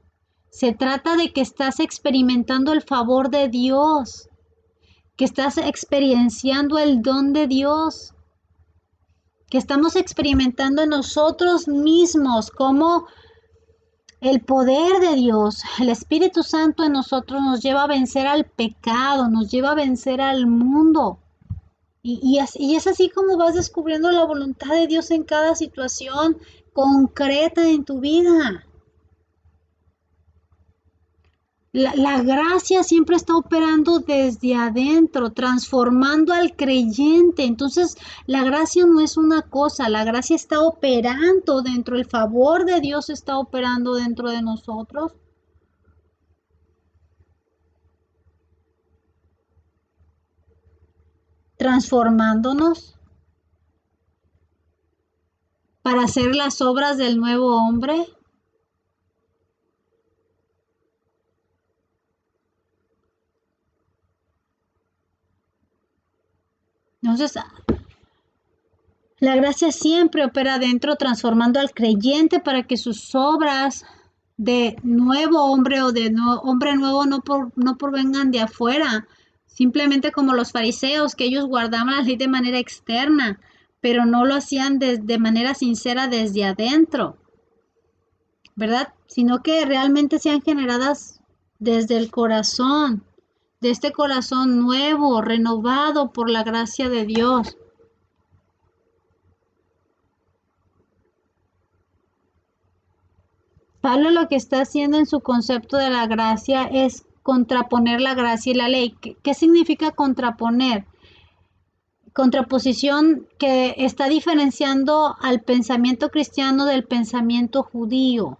Se trata de que estás experimentando el favor de Dios, que estás experienciando el don de Dios, que estamos experimentando en nosotros mismos como el poder de Dios, el Espíritu Santo en nosotros nos lleva a vencer al pecado, nos lleva a vencer al mundo. Y es así como vas descubriendo la voluntad de Dios en cada situación concreta en tu vida. La gracia siempre está operando desde adentro, transformando al creyente. Entonces, la gracia no es una cosa, la gracia está operando dentro, el favor de Dios está operando dentro de nosotros. Transformándonos para hacer las obras del nuevo hombre. Entonces, la gracia siempre opera dentro, transformando al creyente para que sus obras de nuevo hombre o de hombre nuevo no provengan de afuera, simplemente como los fariseos, que ellos guardaban la ley de manera externa, pero no lo hacían de manera sincera desde adentro, ¿verdad? Sino que realmente sean generadas desde el corazón, de este corazón nuevo, renovado por la gracia de Dios. Pablo lo que está haciendo en su concepto de la gracia es contraponer la gracia y la ley. ¿Qué significa contraponer? Contraposición que está diferenciando al pensamiento cristiano del pensamiento judío.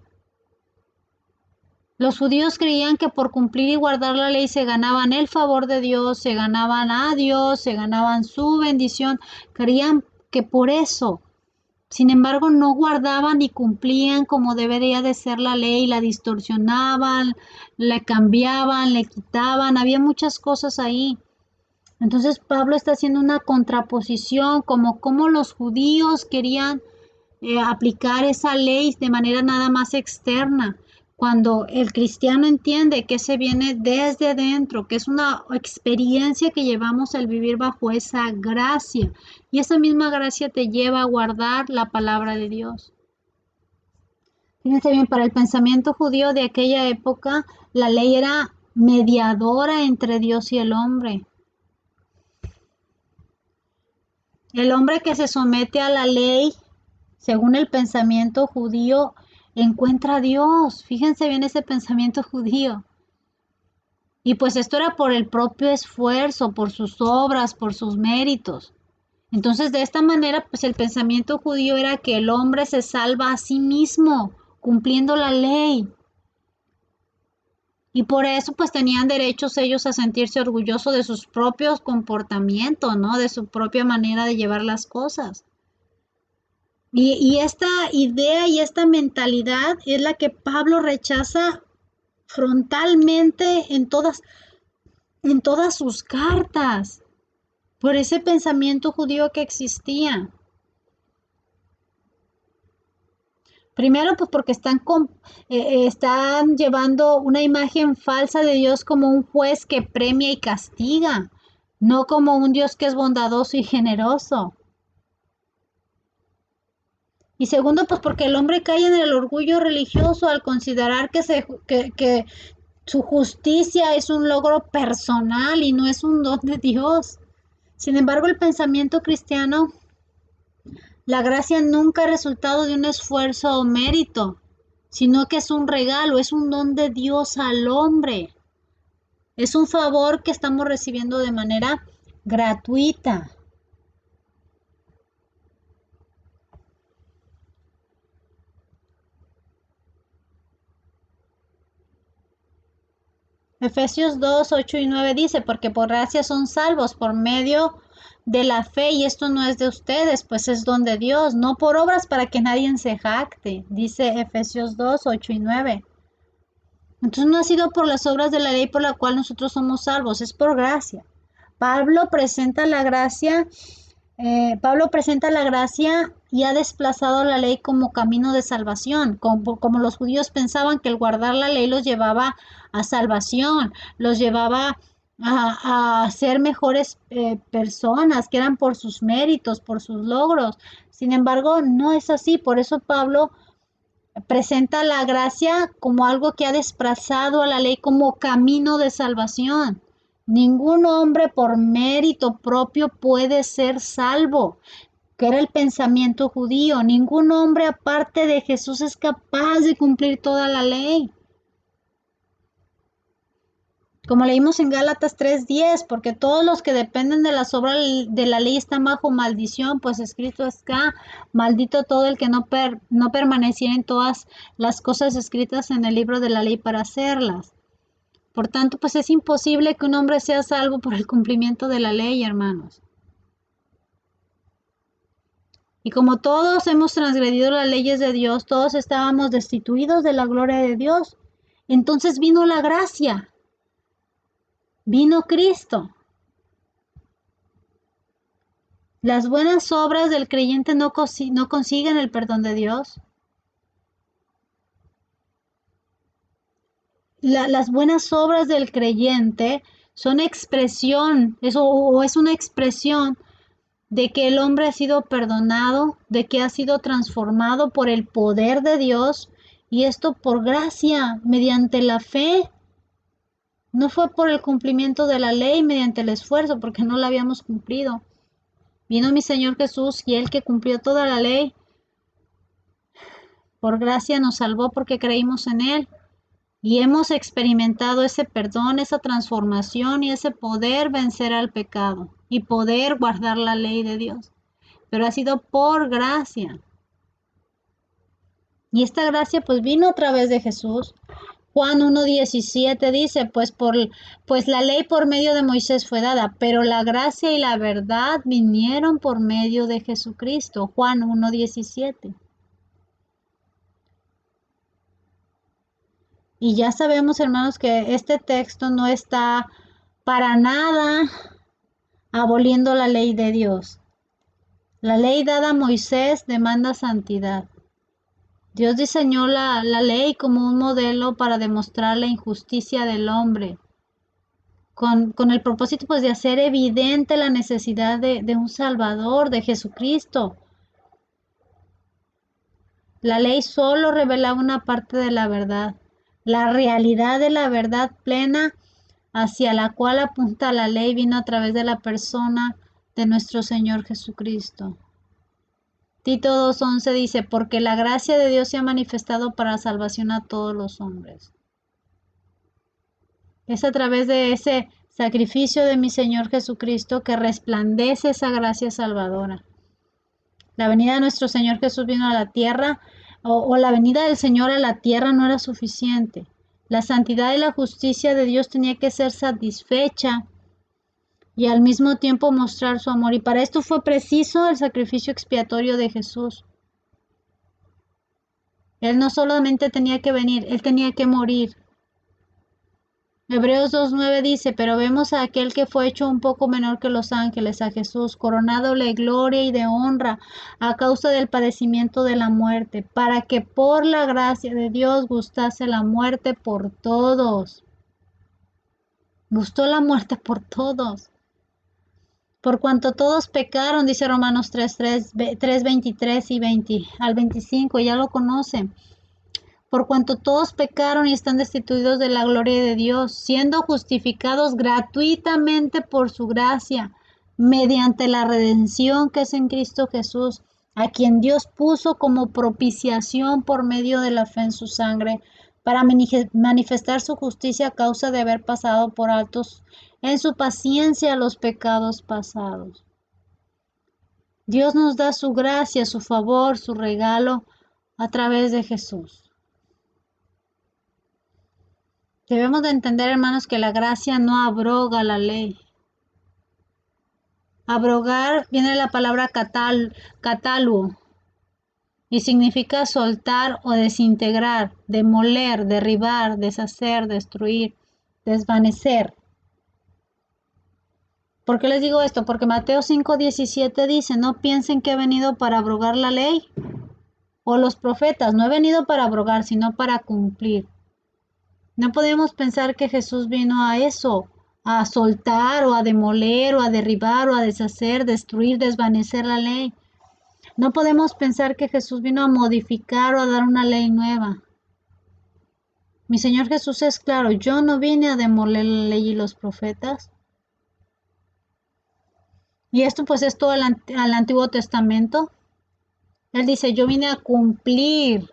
Los judíos creían que por cumplir y guardar la ley se ganaban el favor de Dios, se ganaban a Dios, se ganaban su bendición. Creían que por eso. Sin embargo, no guardaban ni cumplían como debería de ser la ley, la distorsionaban, la cambiaban, le quitaban, había muchas cosas ahí. Entonces Pablo está haciendo una contraposición, como los judíos querían aplicar esa ley de manera nada más externa. Cuando el cristiano entiende que se viene desde dentro, que es una experiencia que llevamos al vivir bajo esa gracia, y esa misma gracia te lleva a guardar la palabra de Dios. Fíjense bien, para el pensamiento judío de aquella época, la ley era mediadora entre Dios y el hombre. El hombre que se somete a la ley, según el pensamiento judío, encuentra a Dios. Fíjense bien ese pensamiento judío. Y pues esto era por el propio esfuerzo, por sus obras, por sus méritos. Entonces, de esta manera, pues el pensamiento judío era que el hombre se salva a sí mismo, cumpliendo la ley. Y por eso, pues tenían derechos ellos a sentirse orgullosos de sus propios comportamientos, ¿no? De su propia manera de llevar las cosas. Y esta idea y esta mentalidad es la que Pablo rechaza frontalmente en todas sus cartas, por ese pensamiento judío que existía. Primero, pues porque están llevando una imagen falsa de Dios como un juez que premia y castiga, no como un Dios que es bondadoso y generoso. Y segundo, pues porque el hombre cae en el orgullo religioso al considerar que Su justicia es un logro personal y no es un don de Dios. Sin embargo, el pensamiento cristiano, la gracia nunca ha resultado de un esfuerzo o mérito, sino que es un regalo, es un don de Dios al hombre. Es un favor que estamos recibiendo de manera gratuita. Efesios 2, 8 y 9 dice, porque por gracia son salvos por medio de la fe, y esto no es de ustedes, pues es don de Dios, no por obras para que nadie se jacte, dice Efesios 2, 8 y 9. Entonces no ha sido por las obras de la ley por la cual nosotros somos salvos, es por gracia. Pablo presenta la gracia y ha desplazado la ley como camino de salvación, como los judíos pensaban que el guardar la ley los llevaba a salvación, los llevaba a ser mejores personas, que eran por sus méritos, por sus logros. Sin embargo, no es así. Por eso Pablo presenta la gracia como algo que ha desplazado a la ley como camino de salvación. Ningún hombre por mérito propio puede ser salvo, que era el pensamiento judío. Ningún hombre aparte de Jesús es capaz de cumplir toda la ley. Como leímos en Gálatas 3:10, porque todos los que dependen de las obras de la ley están bajo maldición, pues escrito está, maldito todo el que no permaneciera en todas las cosas escritas en el libro de la ley para hacerlas. Por tanto, pues es imposible que un hombre sea salvo por el cumplimiento de la ley, hermanos. Y como todos hemos transgredido las leyes de Dios, todos estábamos destituidos de la gloria de Dios. Entonces vino la gracia, vino Cristo. Las buenas obras del creyente no consiguen el perdón de Dios. Las buenas obras del creyente son expresión, o es una expresión de que el hombre ha sido perdonado, de que ha sido transformado por el poder de Dios, y esto por gracia, mediante la fe. No fue por el cumplimiento de la ley, mediante el esfuerzo, porque no la habíamos cumplido. Vino mi Señor Jesús y Él que cumplió toda la ley, por gracia nos salvó porque creímos en Él. Y hemos experimentado ese perdón, esa transformación y ese poder vencer al pecado y poder guardar la ley de Dios. Pero ha sido por gracia. Y esta gracia pues vino a través de Jesús. Juan 1:17 dice, pues la ley por medio de Moisés fue dada, pero la gracia y la verdad vinieron por medio de Jesucristo. Juan 1:17. Y ya sabemos, hermanos, que este texto no está para nada aboliendo la ley de Dios. La ley dada a Moisés demanda santidad. Dios diseñó la ley como un modelo para demostrar la injusticia del hombre, con el propósito pues de hacer evidente la necesidad de un Salvador, de Jesucristo. La ley solo revelaba una parte de la verdad, la realidad de la verdad plena hacia la cual apunta la ley vino a través de la persona de nuestro Señor Jesucristo. Tito 2:11 dice, porque la gracia de Dios se ha manifestado para salvación a todos los hombres. Es a través de ese sacrificio de mi Señor Jesucristo que resplandece esa gracia salvadora. La venida de nuestro Señor Jesús vino a la tierra, o la venida del Señor a la tierra no era suficiente. La santidad y la justicia de Dios tenía que ser satisfecha y al mismo tiempo mostrar su amor. Y para esto fue preciso el sacrificio expiatorio de Jesús. Él no solamente tenía que venir, Él tenía que morir. Hebreos 2:9 dice, pero vemos a aquel que fue hecho un poco menor que los ángeles, a Jesús, coronado de gloria y de honra a causa del padecimiento de la muerte, para que por la gracia de Dios gustase la muerte por todos. Gustó la muerte por todos. Por cuanto todos pecaron, dice Romanos 3:23 y 20 al 25, ya lo conocen. por cuanto todos pecaron y están destituidos de la gloria de Dios, siendo justificados gratuitamente por su gracia, mediante la redención que es en Cristo Jesús, a quien Dios puso como propiciación por medio de la fe en su sangre, para manifestar su justicia a causa de haber pasado por altos en su paciencia los pecados pasados. Dios nos da su gracia, su favor, su regalo a través de Jesús. Debemos de entender, hermanos, que la gracia no abroga la ley. Abrogar viene de la palabra catálogo y significa soltar o desintegrar, demoler, derribar, deshacer, destruir, desvanecer. ¿Por qué les digo esto? Porque Mateo 5:17 dice, no piensen que he venido para abrogar la ley o los profetas. No he venido para abrogar, sino para cumplir. No podemos pensar que Jesús vino a eso, a soltar o a demoler o a derribar o a deshacer, destruir, desvanecer la ley. No podemos pensar que Jesús vino a modificar o a dar una ley nueva. Mi Señor Jesús es claro, yo no vine a demoler la ley y los profetas. Y esto pues es todo al Antiguo Testamento. Él dice, yo vine a cumplir,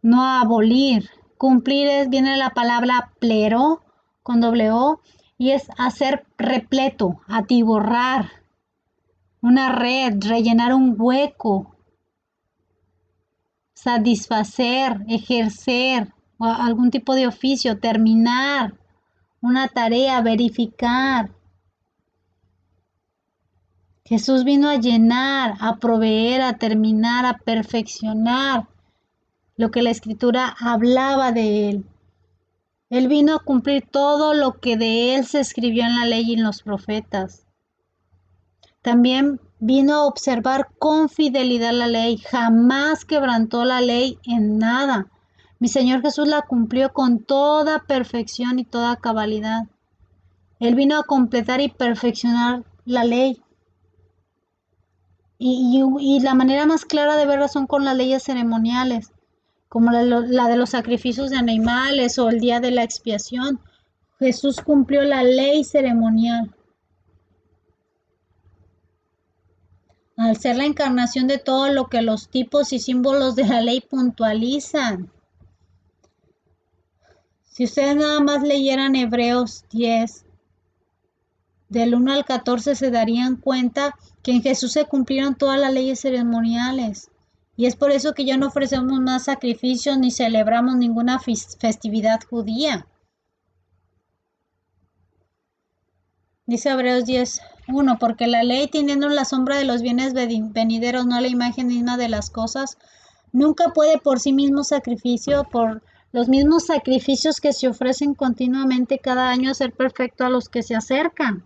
no a abolir. Cumplir viene de la palabra plero, con doble O, y es hacer repleto, atiborrar, una red, rellenar un hueco, satisfacer, ejercer, o algún tipo de oficio, terminar una tarea, verificar. Jesús vino a llenar, a proveer, a terminar, a perfeccionar lo que la Escritura hablaba de Él. Él vino a cumplir todo lo que de Él se escribió en la ley y en los profetas. También vino a observar con fidelidad la ley, jamás quebrantó la ley en nada. Mi Señor Jesús la cumplió con toda perfección y toda cabalidad. Él vino a completar y perfeccionar la ley. Y la manera más clara de verla son con las leyes ceremoniales, como la de los sacrificios de animales o el día de la expiación. Jesús cumplió la ley ceremonial. Al ser la encarnación de todo lo que los tipos y símbolos de la ley puntualizan. Si ustedes nada más leyeran Hebreos 10, del 1 al 14, se darían cuenta que en Jesús se cumplieron todas las leyes ceremoniales. Y es por eso que ya no ofrecemos más sacrificios ni celebramos ninguna festividad judía. Dice Hebreos 10:1, porque la ley, teniendo la sombra de los bienes venideros, no la imagen misma de las cosas, nunca puede por sí mismo sacrificio, por los mismos sacrificios que se ofrecen continuamente cada año, ser perfecto a los que se acercan.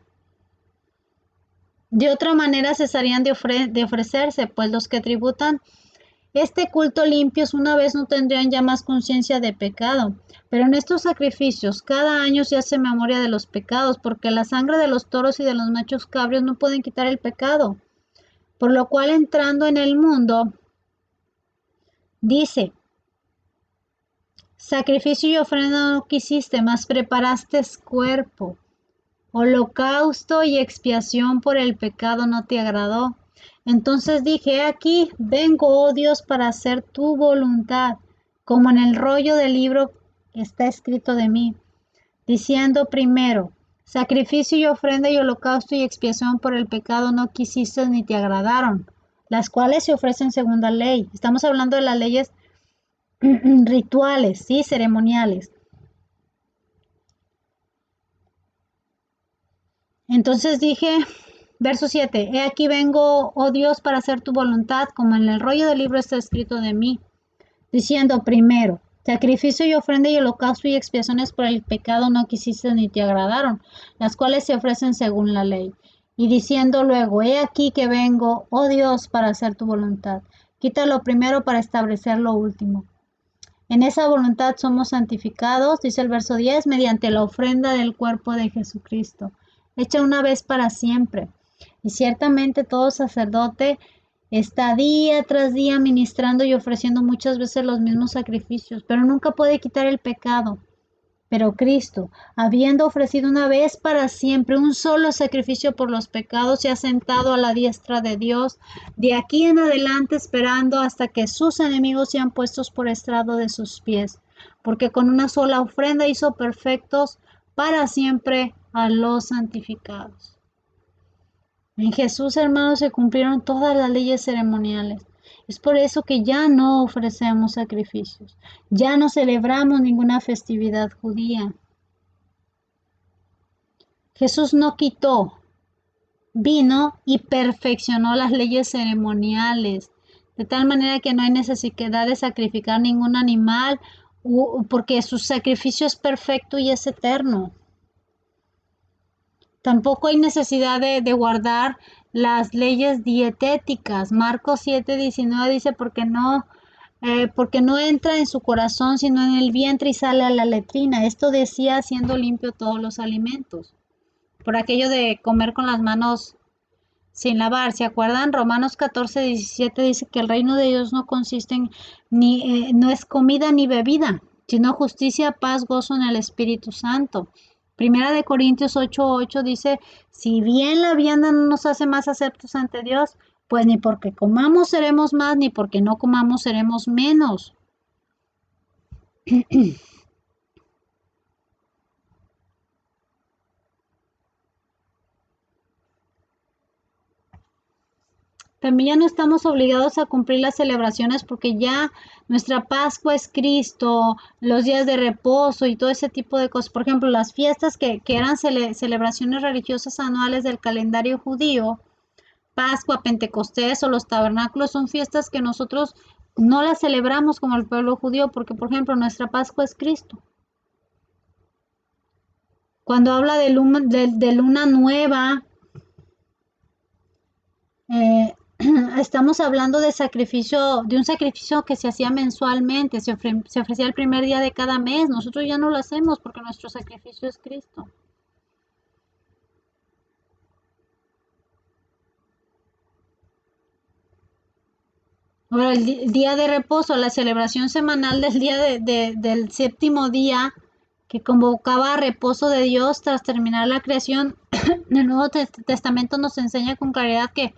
De otra manera cesarían de ofrecerse, pues los que tributan este culto limpios una vez no tendrían ya más conciencia de pecado. Pero en estos sacrificios cada año se hace memoria de los pecados, porque la sangre de los toros y de los machos cabrios no pueden quitar el pecado. Por lo cual, entrando en el mundo, dice, sacrificio y ofrenda no quisiste, mas preparaste cuerpo. Holocausto y expiación por el pecado no te agradó. Entonces dije, aquí vengo, oh Dios, para hacer tu voluntad, como en el rollo del libro está escrito de mí, diciendo primero, sacrificio y ofrenda y holocausto y expiación por el pecado no quisiste ni te agradaron, las cuales se ofrecen según la ley. Estamos hablando de las leyes rituales, ¿sí? Ceremoniales. Entonces dije, verso 7, he aquí vengo, oh Dios, para hacer tu voluntad, como en el rollo del libro está escrito de mí, diciendo primero, sacrificio y ofrenda y holocausto y expiaciones por el pecado no quisiste ni te agradaron, las cuales se ofrecen según la ley. Y diciendo luego, he aquí que vengo, oh Dios, para hacer tu voluntad. Quita lo primero para establecer lo último. En esa voluntad somos santificados, dice el verso 10, mediante la ofrenda del cuerpo de Jesucristo, hecha una vez para siempre. Y ciertamente todo sacerdote Está día tras día ministrando y ofreciendo muchas veces los mismos sacrificios, pero nunca puede quitar el pecado. Pero Cristo, habiendo ofrecido una vez para siempre un solo sacrificio por los pecados, se ha sentado a la diestra de Dios, de aquí en adelante esperando hasta que sus enemigos sean puestos por estrado de sus pies, porque con una sola ofrenda hizo perfectos para siempre a los santificados. En Jesús, hermanos, se cumplieron todas las leyes ceremoniales. Es por eso que ya no ofrecemos sacrificios, ya no celebramos ninguna festividad judía. Jesús no quitó, vino y perfeccionó las leyes ceremoniales, de tal manera que no hay necesidad de sacrificar ningún animal, porque su sacrificio es perfecto y es eterno. Tampoco hay necesidad de guardar las leyes dietéticas. Marcos 7:19 dice, porque no entra en su corazón, sino en el vientre y sale a la letrina. Esto decía haciendo limpio todos los alimentos. Por aquello de comer con las manos sin lavar. ¿Se acuerdan? Romanos 14:17 dice que el reino de Dios no consiste en no es comida ni bebida, sino justicia, paz, gozo en el Espíritu Santo. Primera de Corintios 8:8 dice, si bien la vianda no nos hace más aceptos ante Dios, pues ni porque comamos seremos más, ni porque no comamos seremos menos. También ya no estamos obligados a cumplir las celebraciones porque ya nuestra Pascua es Cristo, los días de reposo y todo ese tipo de cosas. Por ejemplo, las fiestas que eran celebraciones religiosas anuales del calendario judío, Pascua, Pentecostés o los tabernáculos son fiestas que nosotros no las celebramos como el pueblo judío porque, por ejemplo, nuestra Pascua es Cristo. Cuando habla de luna nueva, estamos hablando de un sacrificio que se hacía mensualmente, se ofrecía el primer día de cada mes. Nosotros ya no lo hacemos porque nuestro sacrificio es Cristo. Ahora, el día de reposo, la celebración semanal del día del séptimo día, que convocaba a reposo de Dios tras terminar la creación, el Nuevo Testamento nos enseña con claridad que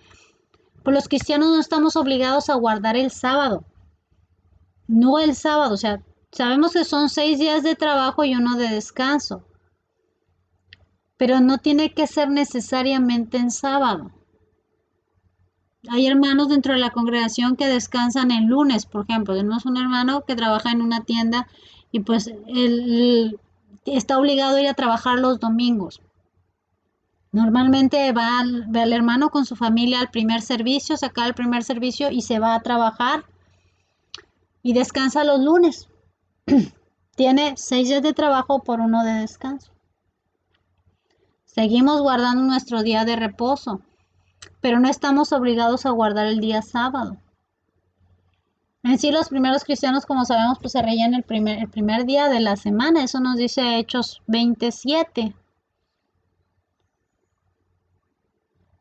pues, los cristianos no estamos obligados a guardar el sábado. No el sábado, o sea, sabemos que son 6 días de trabajo y uno de descanso, pero no tiene que ser necesariamente en sábado. Hay hermanos dentro de la congregación que descansan el lunes, por ejemplo. Tenemos un hermano que trabaja en una tienda y pues él está obligado a ir a trabajar los domingos. Normalmente va el hermano con su familia al primer servicio, saca el primer servicio y se va a trabajar y descansa los lunes. Tiene 6 días de trabajo por uno de descanso. Seguimos guardando nuestro día de reposo, pero no estamos obligados a guardar el día sábado. En sí, los primeros cristianos, como sabemos, pues se reían el primer día de la semana. Eso nos dice Hechos 27.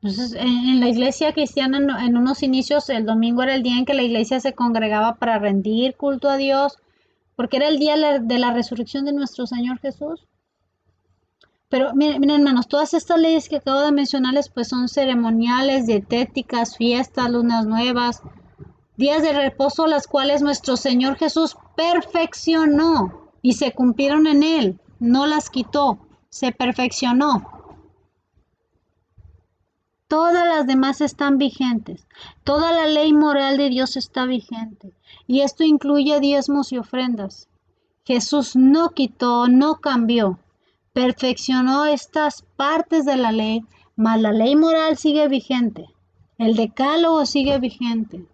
Entonces, en la iglesia cristiana, en unos inicios, el domingo era el día en que la iglesia se congregaba para rendir culto a Dios, porque era el día de la resurrección de nuestro Señor Jesús. Pero miren, hermanos, todas estas leyes que acabo de mencionarles, pues son ceremoniales, dietéticas, fiestas, lunas nuevas, días de reposo, las cuales nuestro Señor Jesús perfeccionó y se cumplieron en Él, no las quitó, se perfeccionó. Todas las demás están vigentes. Toda la ley moral de Dios está vigente. Y esto incluye diezmos y ofrendas. Jesús no quitó, no cambió. Perfeccionó estas partes de la ley, mas la ley moral sigue vigente. El decálogo sigue vigente.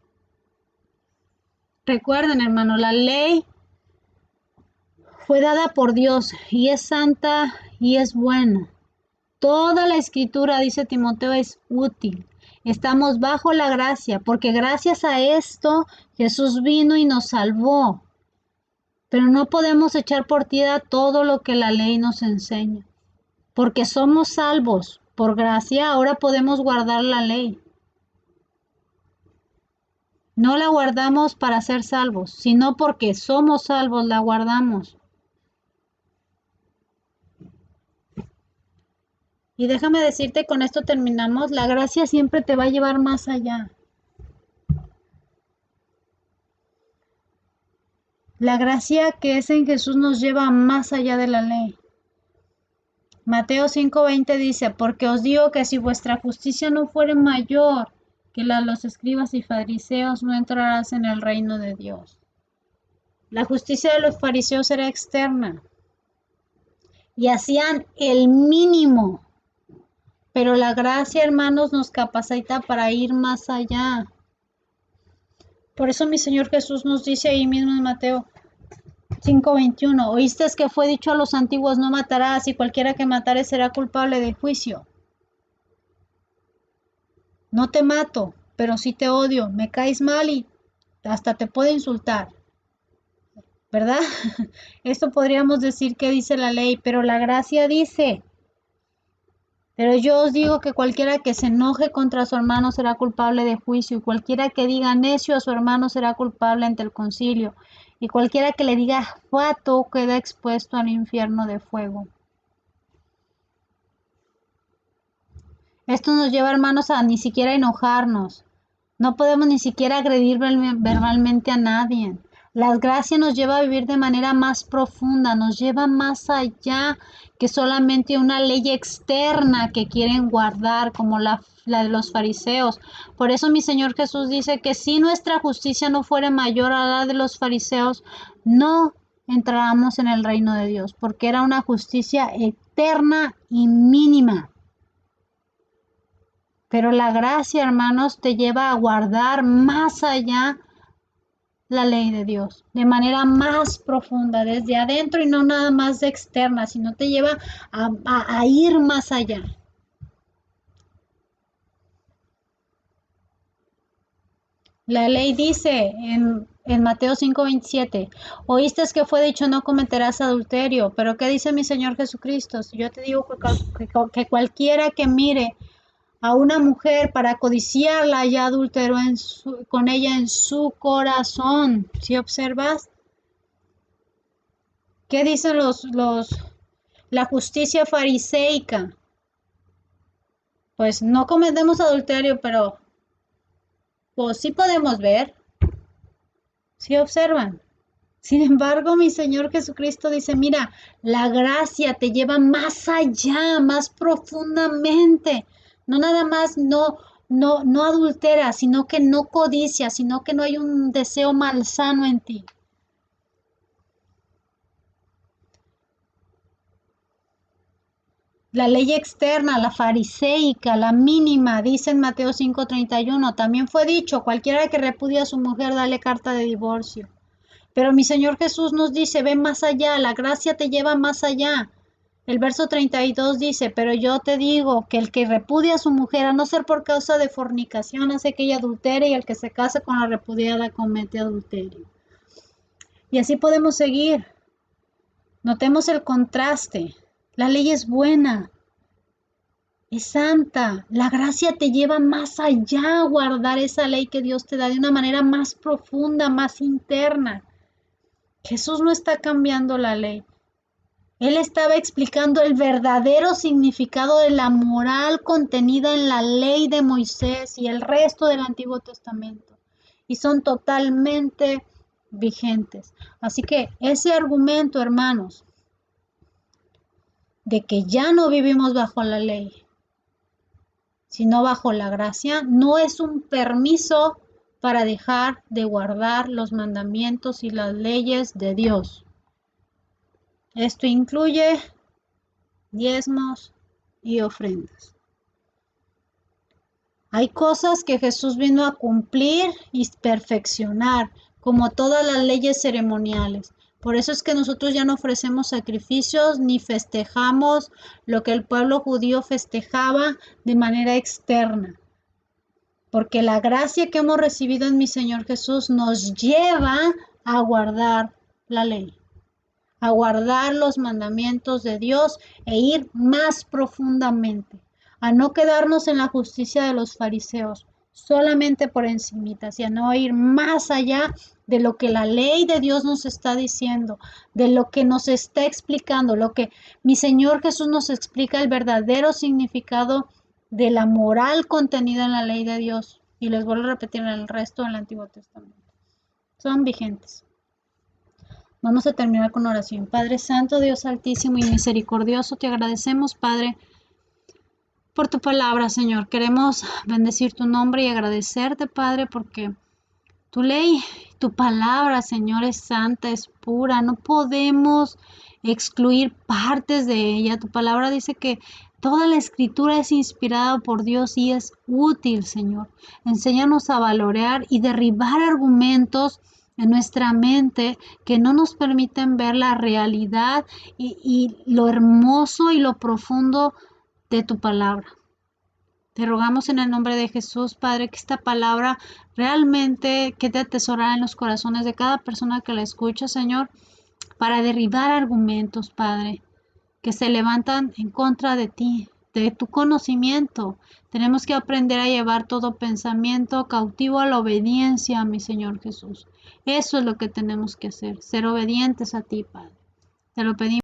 Recuerden, hermano, la ley fue dada por Dios y es santa y es buena. Toda la escritura, dice Timoteo, es útil. Estamos bajo la gracia, porque gracias a esto Jesús vino y nos salvó. Pero no podemos echar por tierra todo lo que la ley nos enseña. Porque somos salvos por gracia, ahora podemos guardar la ley. No la guardamos para ser salvos, sino porque somos salvos la guardamos. Y déjame decirte, con esto terminamos, la gracia siempre te va a llevar más allá. La gracia que es en Jesús nos lleva más allá de la ley. Mateo 5:20 dice, porque os digo que si vuestra justicia no fuere mayor que la de los escribas y fariseos, no entrarás en el reino de Dios. La justicia de los fariseos era externa y hacían el mínimo, pero la gracia, hermanos, nos capacita para ir más allá. Por eso mi Señor Jesús nos dice ahí mismo en Mateo 5:21, oíste que fue dicho a los antiguos, no matarás, y cualquiera que matare será culpable de juicio. No te mato, pero sí te odio, me caes mal y hasta te puedo insultar, ¿verdad? Esto podríamos decir que dice la ley, pero la gracia dice, pero yo os digo que cualquiera que se enoje contra su hermano será culpable de juicio, y cualquiera que diga necio a su hermano será culpable ante el concilio, y cualquiera que le diga fato queda expuesto al infierno de fuego. Esto nos lleva, hermanos, a ni siquiera enojarnos. No podemos ni siquiera agredir verbalmente a nadie. La gracia nos lleva a vivir de manera más profunda, nos lleva más allá que solamente una ley externa que quieren guardar como la de los fariseos. Por eso mi Señor Jesús dice que si nuestra justicia no fuera mayor a la de los fariseos, no entráramos en el reino de Dios, porque era una justicia eterna y mínima. Pero la gracia, hermanos, te lleva a guardar más allá la ley de Dios, de manera más profunda, desde adentro y no nada más de externa, sino te lleva a ir más allá. La ley dice en Mateo 5:27, oíste que fue dicho no cometerás adulterio, pero ¿qué dice mi Señor Jesucristo? Si yo te digo que cualquiera que mire a una mujer para codiciarla ya adulteró con ella en su corazón. ¿Sí observas? ¿Qué dicen la justicia fariseica? Pues no cometemos adulterio, pero pues sí podemos ver. ¿Sí observan? Sin embargo, mi Señor Jesucristo dice, mira, la gracia te lleva más allá, más profundamente. No nada más no adultera, sino que no codicia, sino que no hay un deseo malsano en ti. La ley externa, la fariseica, la mínima, dice en Mateo 5:31, también fue dicho, cualquiera que repudia a su mujer, dale carta de divorcio. Pero mi Señor Jesús nos dice, ve más allá, la gracia te lleva más allá. El verso 32 dice, pero yo te digo que el que repudia a su mujer, a no ser por causa de fornicación, hace que ella adultere, y el que se casa con la repudiada comete adulterio. Y así podemos seguir. Notemos el contraste. La ley es buena, es santa. La gracia te lleva más allá a guardar esa ley que Dios te da de una manera más profunda, más interna. Jesús no está cambiando la ley. Él estaba explicando el verdadero significado de la moral contenida en la ley de Moisés y el resto del Antiguo Testamento. Y son totalmente vigentes. Así que ese argumento, hermanos, de que ya no vivimos bajo la ley, sino bajo la gracia, no es un permiso para dejar de guardar los mandamientos y las leyes de Dios. Esto incluye diezmos y ofrendas. Hay cosas que Jesús vino a cumplir y perfeccionar, como todas las leyes ceremoniales. Por eso es que nosotros ya no ofrecemos sacrificios ni festejamos lo que el pueblo judío festejaba de manera externa. Porque la gracia que hemos recibido en mi Señor Jesús nos lleva a guardar la ley, a guardar los mandamientos de Dios e ir más profundamente, a no quedarnos en la justicia de los fariseos, solamente por encimita, y a no ir más allá de lo que la ley de Dios nos está diciendo, de lo que nos está explicando, lo que mi Señor Jesús nos explica, el verdadero significado de la moral contenida en la ley de Dios. Y les vuelvo a repetir, en el resto del Antiguo Testamento. Son vigentes. Vamos a terminar con oración. Padre Santo, Dios Altísimo y Misericordioso, te agradecemos, Padre, por tu palabra, Señor. Queremos bendecir tu nombre y agradecerte, Padre, porque tu ley, tu palabra, Señor, es santa, es pura. No podemos excluir partes de ella. Tu palabra dice que toda la escritura es inspirada por Dios y es útil, Señor. Enséñanos a valorar y derribar argumentos en nuestra mente que no nos permiten ver la realidad y lo hermoso y lo profundo de tu palabra. Te rogamos en el nombre de Jesús, Padre, que esta palabra realmente quede atesorada en los corazones de cada persona que la escucha, Señor, para derribar argumentos, Padre, que se levantan en contra de ti, de tu conocimiento. Tenemos que aprender a llevar todo pensamiento cautivo a la obediencia, mi Señor Jesús. Eso es lo que tenemos que hacer, ser obedientes a ti, Padre. Te lo pedimos.